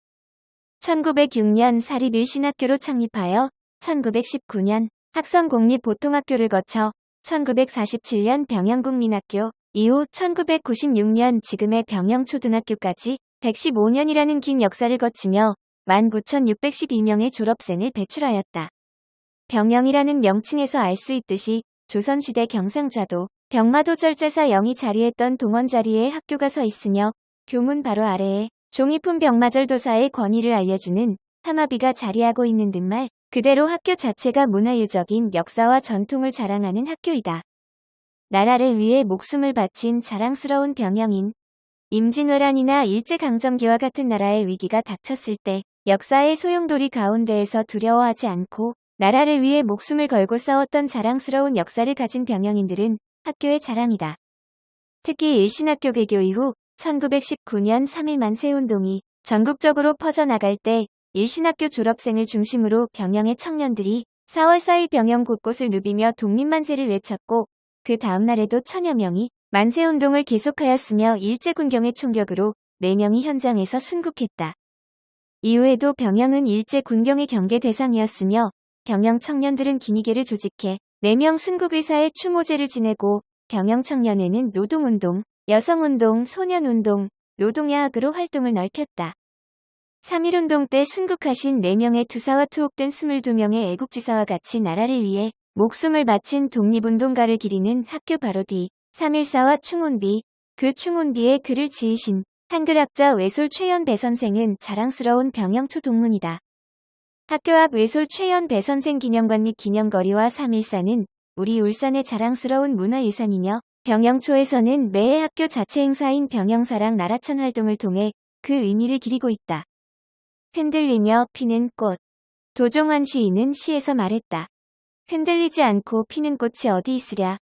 1906년 사립일신학교로 창립하여 1919년 학성공립보통학교를 거쳐 1947년 병영국민학교, 이후 1996년 지금의 병영초등학교까지 115년이라는 긴 역사를 거치며 19,612명의 졸업생을 배출하였다. 병영이라는 명칭에서 알 수 있듯이 조선시대 경상좌도, 병마도 절제사 영이 자리했던 동원 자리에 학교가 서 있으며 교문 바로 아래에 종이품 병마절도사의 권위를 알려주는 하마비가 자리하고 있는 등 말 그대로 학교 자체가 문화유적인 역사와 전통을 자랑하는 학교이다. 나라를 위해 목숨을 바친 자랑스러운 병영인. 임진왜란이나 일제강점기와 같은 나라의 위기가 닥쳤을 때 역사의 소용돌이 가운데에서 두려워하지 않고 나라를 위해 목숨을 걸고 싸웠던 자랑스러운 역사를 가진 병영인들은 학교의 자랑이다. 특히 일신학교 개교 이후 1919년 3.1 만세운동이 전국적으로 퍼져나갈 때 일신학교 졸업생을 중심으로 병영의 청년들이 4월 4일 병영 곳곳을 누비며 독립만세를 외쳤고 그 다음 날에도 천여 명이 만세운동을 계속하였으며 일제군경의 총격으로 4명이 현장에서 순국했다. 이후에도 병영은 일제군경의 경계 대상이었으며 병영 청년들은 기니게를 조직해 4명 순국의사의 추모제를 지내고 병영 청년회는 노동운동, 여성운동, 소년운동, 노동야학으로 활동을 넓혔다. 3.1운동 때 순국하신 4명의 투사와 투옥된 22명의 애국지사와 같이 나라를 위해 목숨을 바친 독립운동가를 기리는 학교 바로 뒤 3.1사와 충운비, 그 충운비에 글을 지으신 한글학자 외솔 최연배 선생은 자랑스러운 병영초 동문이다. 학교 앞 외솔 최연배 선생 기념관 및 기념거리와 3.1사는 우리 울산의 자랑스러운 문화유산이며 병영초에서는 매해 학교 자체 행사인 병영사랑 나라천 활동을 통해 그 의미를 기리고 있다. 흔들리며 피는 꽃. 도종환 시인은 시에서 말했다. 흔들리지 않고 피는 꽃이 어디 있으랴.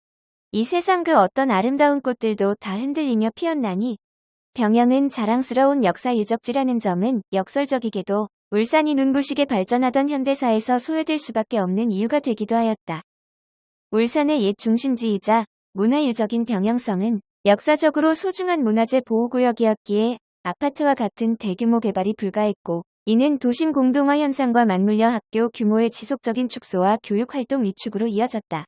이 세상 그 어떤 아름다운 꽃들도 다 흔들리며 피었나니 병영은 자랑스러운 역사 유적지라는 점은 역설적이게도 울산이 눈부시게 발전하던 현대사에서 소외될 수밖에 없는 이유가 되기도 하였다. 울산의 옛 중심지이자 문화유적인 병영성은 역사적으로 소중한 문화재 보호구역이었기에 아파트와 같은 대규모 개발이 불가했고 이는 도심 공동화 현상과 맞물려 학교 규모의 지속적인 축소와 교육활동 위축으로 이어졌다.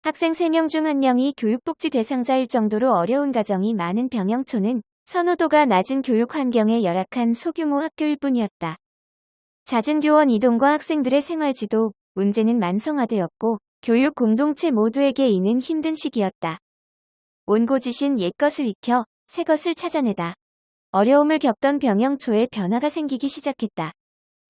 학생 3명 중 1명이 교육복지 대상자일 정도로 어려운 가정이 많은 병영초는 선호도가 낮은 교육 환경에 열악한 소규모 학교일 뿐이었다. 잦은 교원 이동과 학생들의 생활지도 문제는 만성화되었고 교육 공동체 모두에게 이는 힘든 시기였다. 온고지신 옛것을 익혀 새것을 찾아내다. 어려움을 겪던 병영초에 변화가 생기기 시작했다.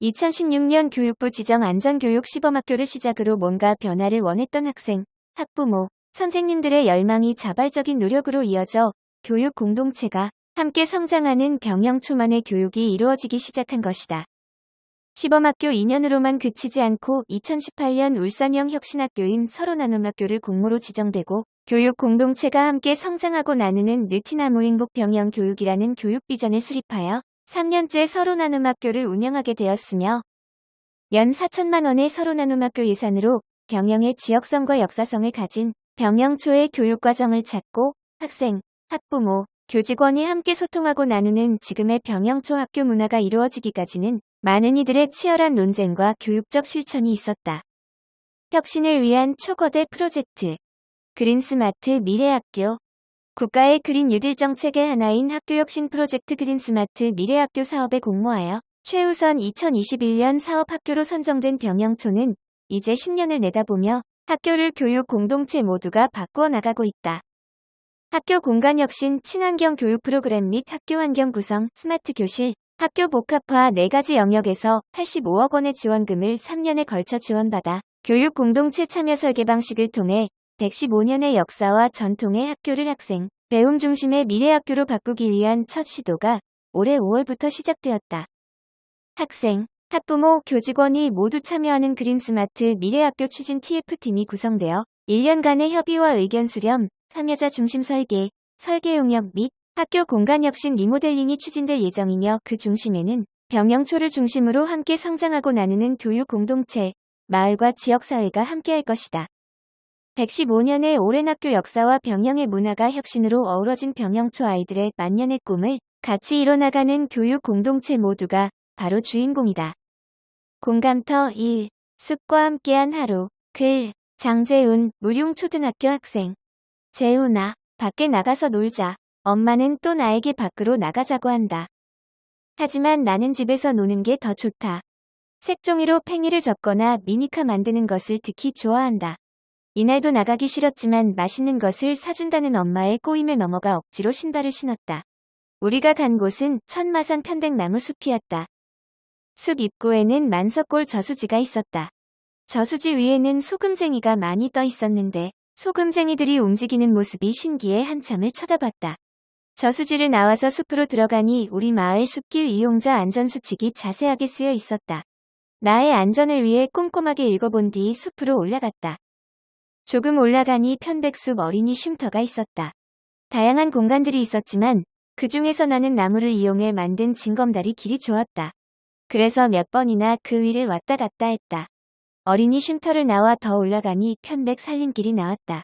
2016년 교육부 지정 안전교육 시범학교를 시작으로 뭔가 변화를 원했던 학생, 학부모, 선생님들의 열망이 자발적인 노력으로 이어져 교육 공동체가 함께 성장하는 병영초만의 교육이 이루어지기 시작한 것이다. 시범학교 2년으로만 그치지 않고 2018년 울산형 혁신학교인 서로나눔학교를 공모로 지정되고 교육 공동체가 함께 성장하고 나누는 느티나무 행복 병영 교육이라는 교육 비전을 수립하여 3년째 서로나눔학교를 운영하게 되었으며 연 4천만 원의 서로나눔학교 예산으로 병영의 지역성과 역사성을 가진 병영초의 교육과정을 찾고 학생, 학부모, 교직원이 함께 소통하고 나누는 지금의 병영초 학교 문화가 이루어지기까지는 많은 이들의 치열한 논쟁과 교육적 실천이 있었다. 혁신을 위한 초거대 프로젝트 그린스마트 미래학교 국가의 그린 뉴딜 정책의 하나인 학교혁신 프로젝트 그린스마트 미래학교 사업에 공모하여 최우선 2021년 사업학교로 선정된 병영초는 이제 10년을 내다보며 학교를 교육 공동체 모두가 바꾸어 나가고 있다. 학교 공간혁신 친환경 교육 프로그램 및 학교 환경 구성 스마트 교실 학교 복합화 4가지 영역에서 85억 원의 지원금을 3년에 걸쳐 지원받아 교육 공동체 참여 설계 방식을 통해 115년의 역사와 전통의 학교를 학생, 배움 중심의 미래학교로 바꾸기 위한 첫 시도가 올해 5월부터 시작되었다. 학생, 학부모, 교직원이 모두 참여하는 그린스마트 미래학교 추진 TF팀이 구성되어 1년간의 협의와 의견 수렴, 참여자 중심 설계, 설계 용역 및 학교 공간혁신 리모델링이 추진될 예정이며 그 중심에는 병영초를 중심으로 함께 성장하고 나누는 교육 공동체, 마을과 지역사회가 함께할 것이다. 115년의 오랜 학교 역사와 병영의 문화가 혁신으로 어우러진 병영초 아이들의 만년의 꿈을 같이 이뤄나가는 교육 공동체 모두가 바로 주인공이다. 공감터 1. 숲과 함께한 하루. 글 장재훈 무룡초등학교 학생. 재훈아, 밖에 나가서 놀자. 엄마는 또 나에게 밖으로 나가자고 한다. 하지만 나는 집에서 노는 게 더 좋다. 색종이로 팽이를 접거나 미니카 만드는 것을 특히 좋아한다. 이날도 나가기 싫었지만 맛있는 것을 사준다는 엄마의 꼬임에 넘어가 억지로 신발을 신었다. 우리가 간 곳은 천마산 편백나무 숲이었다. 숲 입구에는 만석골 저수지가 있었다. 저수지 위에는 소금쟁이가 많이 떠 있었는데 소금쟁이들이 움직이는 모습이 신기해 한참을 쳐다봤다. 저수지를 나와서 숲으로 들어가니 우리 마을 숲길 이용자 안전수칙이 자세하게 쓰여 있었다. 나의 안전을 위해 꼼꼼하게 읽어본 뒤 숲으로 올라갔다. 조금 올라가니 편백숲 어린이 쉼터가 있었다. 다양한 공간들이 있었지만 그 중에서 나는 나무를 이용해 만든 징검다리 길이 좋았다. 그래서 몇 번이나 그 위를 왔다 갔다 했다. 어린이 쉼터를 나와 더 올라가니 편백 살림길이 나왔다.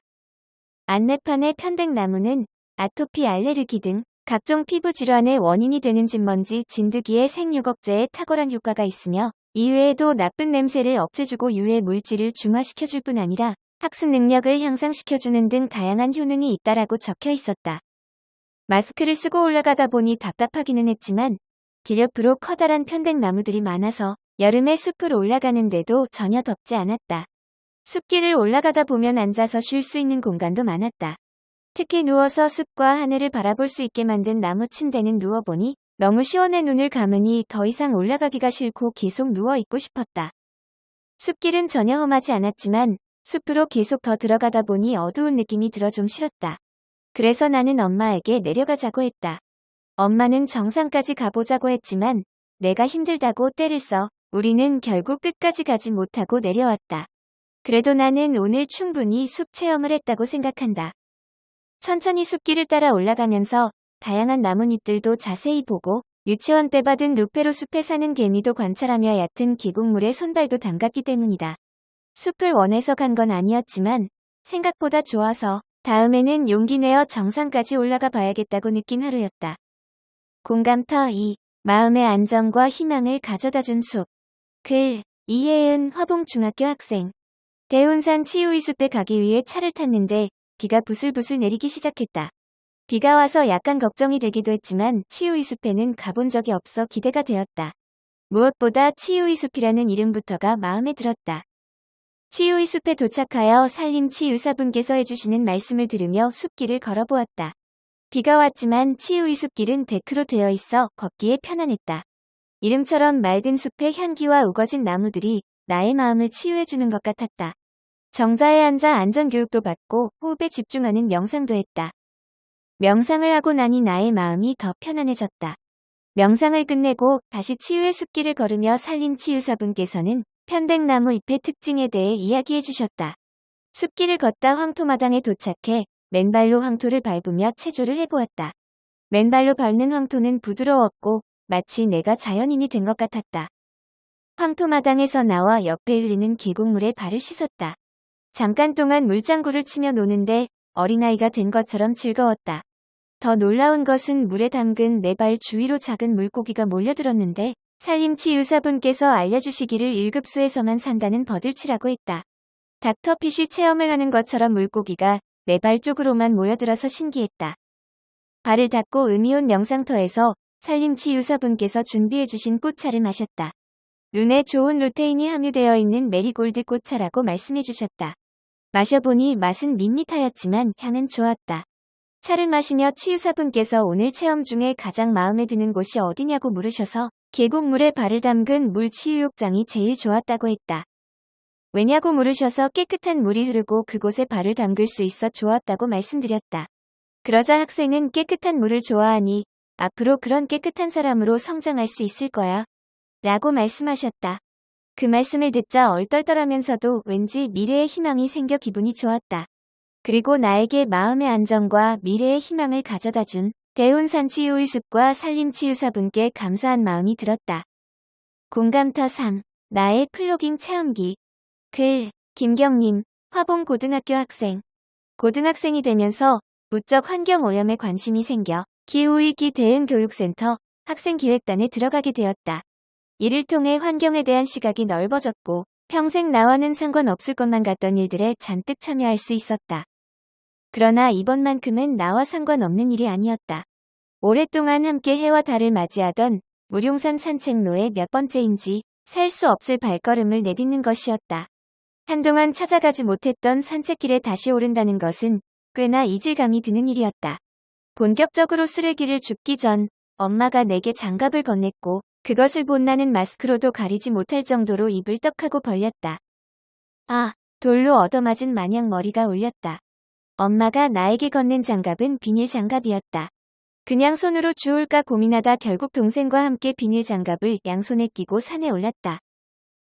안내판의 편백나무는 아토피 알레르기 등 각종 피부 질환의 원인이 되는 진먼지 진드기의 생유걱제에 탁월한 효과가 있으며 이외에도 나쁜 냄새를 없애주고 유해 물질을 중화시켜줄 뿐 아니라 학습 능력을 향상시켜주는 등 다양한 효능이 있다라고 적혀 있었다. 마스크를 쓰고 올라가다 보니 답답하기는 했지만 길 옆으로 커다란 편백나무들이 많아서 여름에 숲을 올라가는데도 전혀 덥지 않았다. 숲길을 올라가다 보면 앉아서 쉴 수 있는 공간도 많았다. 특히 누워서 숲과 하늘을 바라볼 수 있게 만든 나무 침대는 누워보니 너무 시원해 눈을 감으니 더 이상 올라가기가 싫고 계속 누워있고 싶었다. 숲길은 전혀 험하지 않았지만 숲으로 계속 더 들어가다 보니 어두운 느낌이 들어 좀 싫었다. 그래서 나는 엄마에게 내려가자고 했다. 엄마는 정상까지 가보자고 했지만 내가 힘들다고 떼를 써 우리는 결국 끝까지 가지 못하고 내려왔다. 그래도 나는 오늘 충분히 숲 체험을 했다고 생각한다. 천천히 숲길을 따라 올라가면서 다양한 나뭇잎들도 자세히 보고 유치원 때 받은 루페로 숲에 사는 개미도 관찰하며 얕은 계곡물에 손발도 담갔기 때문이다. 숲을 원해서 간 건 아니었지만 생각보다 좋아서 다음에는 용기 내어 정상까지 올라가 봐야겠다고 느낀 하루였다. 공감터 2. 마음의 안정과 희망을 가져다준 숲. 글, 이혜은 화봉중학교 학생. 대운산 치유이 숲에 가기 위해 차를 탔는데 비가 부슬부슬 내리기 시작했다. 비가 와서 약간 걱정이 되기도 했지만 치유이 숲에는 가본 적이 없어 기대가 되었다. 무엇보다 치유이 숲이라는 이름부터가 마음에 들었다. 치유이 숲에 도착하여 산림치유사분께서 해주시는 말씀을 들으며 숲길을 걸어보았다. 비가 왔지만 치유이 숲길은 데크로 되어 있어 걷기에 편안했다. 이름처럼 맑은 숲의 향기와 우거진 나무들이 나의 마음을 치유해주는 것 같았다. 정자에 앉아 안전교육도 받고 호흡에 집중하는 명상도 했다. 명상을 하고 나니 나의 마음이 더 편안해졌다. 명상을 끝내고 다시 치유의 숲길을 걸으며 산림치유사분께서는 편백나무 잎의 특징에 대해 이야기해 주셨다. 숲길을 걷다 황토마당에 도착해 맨발로 황토를 밟으며 체조를 해보았다. 맨발로 밟는 황토는 부드러웠고 마치 내가 자연인이 된 것 같았다. 황토마당에서 나와 옆에 흐르는 계곡물에 발을 씻었다. 잠깐 동안 물장구를 치며 노는데 어린아이가 된 것처럼 즐거웠다. 더 놀라운 것은 물에 담근 내 발 주위로 작은 물고기가 몰려들었는데 산림치유사분께서 알려주시기를 1급수에서만 산다는 버들치라고 했다. 닥터피쉬 체험을 하는 것처럼 물고기가 내 발 쪽으로만 모여들어서 신기했다. 발을 닦고 의미온 명상터에서 산림치유사분께서 준비해주신 꽃차를 마셨다. 눈에 좋은 루테인이 함유되어 있는 메리골드 꽃차라고 말씀해주셨다. 마셔보니 맛은 밋밋하였지만 향은 좋았다. 차를 마시며 치유사분께서 오늘 체험 중에 가장 마음에 드는 곳이 어디냐고 물으셔서 계곡물에 발을 담근 물 치유욕장이 제일 좋았다고 했다. 왜냐고 물으셔서 깨끗한 물이 흐르고 그곳에 발을 담글 수 있어 좋았다고 말씀드렸다. 그러자 학생은 깨끗한 물을 좋아하니 앞으로 그런 깨끗한 사람으로 성장할 수 있을 거야 라고 말씀하셨다. 그 말씀을 듣자 얼떨떨하면서도 왠지 미래의 희망이 생겨 기분이 좋았다. 그리고 나에게 마음의 안정과 미래의 희망을 가져다준 대운산치유의 숲과 산림치유사분께 감사한 마음이 들었다. 공감터 3. 나의 플로깅 체험기. 글, 김경림, 화봉고등학교 학생. 고등학생이 되면서 무척 환경오염에 관심이 생겨 기후위기 대응교육센터 학생기획단에 들어가게 되었다. 이를 통해 환경에 대한 시각이 넓어졌고 평생 나와는 상관없을 것만 같던 일들에 잔뜩 참여할 수 있었다. 그러나 이번만큼은 나와 상관없는 일이 아니었다. 오랫동안 함께 해와 달을 맞이하던 무룡산 산책로의 몇 번째인지 셀 수 없을 발걸음을 내딛는 것이었다. 한동안 찾아가지 못했던 산책길에 다시 오른다는 것은 꽤나 이질감이 드는 일이었다. 본격적으로 쓰레기를 줍기 전 엄마가 내게 장갑을 건넸고 그것을 본 나는 마스크로도 가리지 못할 정도로 입을 떡하고 벌렸다. 아, 돌로 얻어맞은 마냥 머리가 울렸다. 엄마가 나에게 건넨 장갑은 비닐 장갑이었다. 그냥 손으로 주울까 고민하다 결국 동생과 함께 비닐 장갑을 양손에 끼고 산에 올랐다.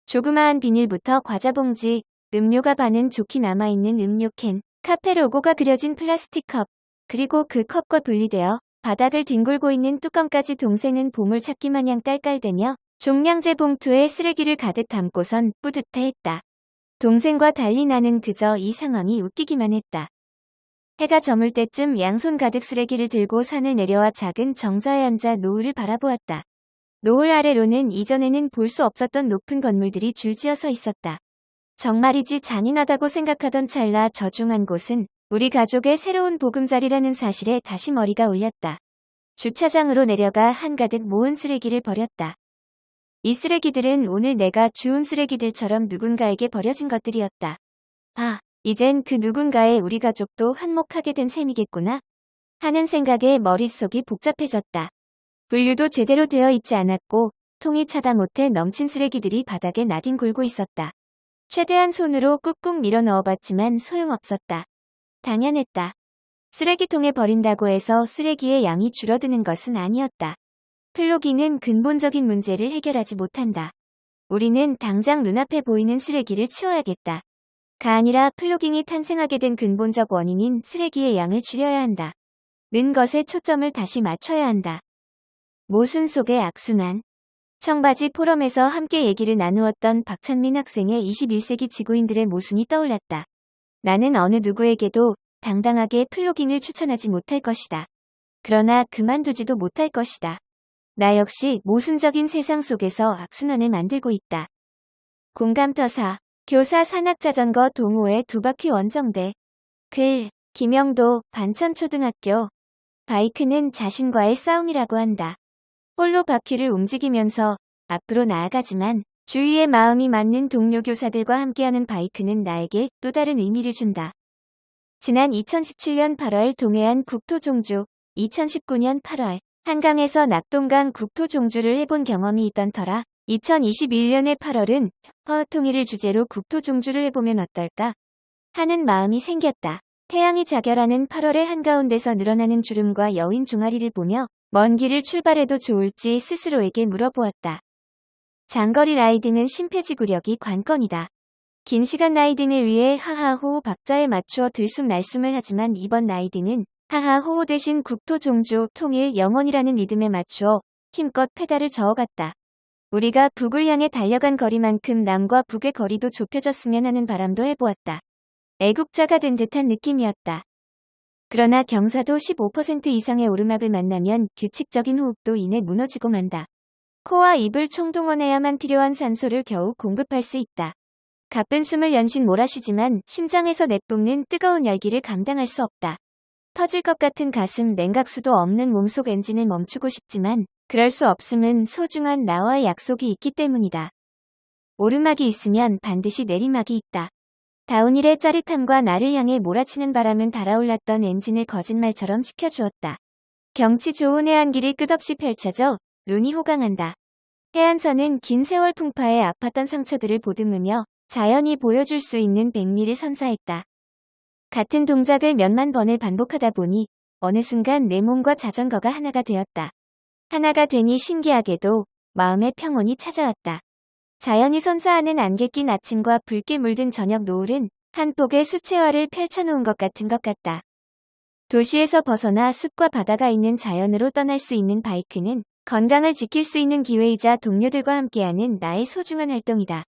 조그마한 비닐부터 과자 봉지, 음료가 반은 좋게 남아있는 음료캔, 카페 로고가 그려진 플라스틱 컵, 그리고 그 컵과 분리되어 바닥을 뒹굴고 있는 뚜껑까지 동생은 보물찾기 마냥 깔깔대며 종량제 봉투에 쓰레기를 가득 담고선 뿌듯해했다. 동생과 달리 나는 그저 이 상황이 웃기기만 했다. 해가 저물 때쯤 양손 가득 쓰레기를 들고 산을 내려와 작은 정자에 앉아 노을을 바라보았다. 노을 아래로는 이전에는 볼 수 없었던 높은 건물들이 줄지어서 있었다. 정말이지 잔인하다고 생각하던 찰나 저중한 곳은 우리 가족의 새로운 보금자리라는 사실에 다시 머리가 울렸다. 주차장으로 내려가 한가득 모은 쓰레기를 버렸다. 이 쓰레기들은 오늘 내가 주운 쓰레기들처럼 누군가에게 버려진 것들이었다. 아, 이젠 그 누군가에 우리 가족도 한몫하게 된 셈이겠구나 하는 생각에 머릿속이 복잡해졌다. 분류도 제대로 되어 있지 않았고 통이 차다 못해 넘친 쓰레기들이 바닥에 나뒹굴고 있었다. 최대한 손으로 꾹꾹 밀어 넣어봤지만 소용없었다. 당연했다. 쓰레기통에 버린다고 해서 쓰레기의 양이 줄어드는 것은 아니었다. 플로깅은 근본적인 문제를 해결하지 못한다. 우리는 당장 눈앞에 보이는 쓰레기를 치워야겠다. 가 아니라 플로깅이 탄생하게 된 근본적 원인인 쓰레기의 양을 줄여야 한다. 는 것에 초점을 다시 맞춰야 한다. 모순 속의 악순환. 청바지 포럼에서 함께 얘기를 나누었던 박찬민 학생의 21세기 지구인들의 모순이 떠올랐다. 나는 어느 누구에게도 당당하게 플로깅을 추천하지 못할 것이다. 그러나 그만두지도 못할 것이다. 나 역시 모순적인 세상 속에서 악순환을 만들고 있다. 공감터사, 교사 산악자전거 동호회 두바퀴 원정대. 글, 김영도, 반천초등학교. 바이크는 자신과의 싸움이라고 한다. 홀로 바퀴를 움직이면서 앞으로 나아가지만 주위의 마음이 맞는 동료 교사들과 함께하는 바이크는 나에게 또 다른 의미를 준다. 지난 2017년 8월 동해안 국토종주, 2019년 8월 한강에서 낙동강 국토종주를 해본 경험이 있던 터라 2021년의 8월은 허통일을 주제로 국토종주를 해보면 어떨까 하는 마음이 생겼다. 태양이 자결하는 8월의 한가운데서 늘어나는 주름과 여윈 종아리를 보며 먼 길을 출발해도 좋을지 스스로에게 물어보았다. 장거리 라이딩은 심폐지구력이 관건이다. 긴 시간 라이딩을 위해 하하호호 박자에 맞추어 들숨날숨을 하지만 이번 라이딩은 하하호호 대신 국토종주, 통일, 영원이라는 리듬에 맞추어 힘껏 페달을 저어갔다. 우리가 북을 향해 달려간 거리만큼 남과 북의 거리도 좁혀졌으면 하는 바람도 해보았다. 애국자가 된 듯한 느낌이었다. 그러나 경사도 15% 이상의 오르막을 만나면 규칙적인 호흡도 이내 무너지고 만다. 코와 입을 총동원해야만 필요한 산소를 겨우 공급할 수 있다. 가쁜 숨을 연신 몰아쉬지만 심장에서 내뿜는 뜨거운 열기를 감당할 수 없다. 터질 것 같은 가슴 냉각수도 없는 몸속 엔진을 멈추고 싶지만 그럴 수 없음은 소중한 나와의 약속이 있기 때문이다. 오르막이 있으면 반드시 내리막이 있다. 다운힐의 짜릿함과 나를 향해 몰아치는 바람은 달아올랐던 엔진을 거짓말처럼 식혀주었다. 경치 좋은 해안길이 끝없이 펼쳐져 눈이 호강한다. 해안선은 긴 세월 풍파에 아팠던 상처들을 보듬으며 자연이 보여줄 수 있는 백미를 선사했다. 같은 동작을 몇만 번을 반복하다 보니 어느 순간 내 몸과 자전거가 하나가 되었다. 하나가 되니 신기하게도 마음의 평온이 찾아왔다. 자연이 선사하는 안개 낀 아침과 붉게 물든 저녁 노을은 한 폭의 수채화를 펼쳐놓은 것 같은 것 같다. 도시에서 벗어나 숲과 바다가 있는 자연으로 떠날 수 있는 바이크는 건강을 지킬 수 있는 기회이자 동료들과 함께하는 나의 소중한 활동이다.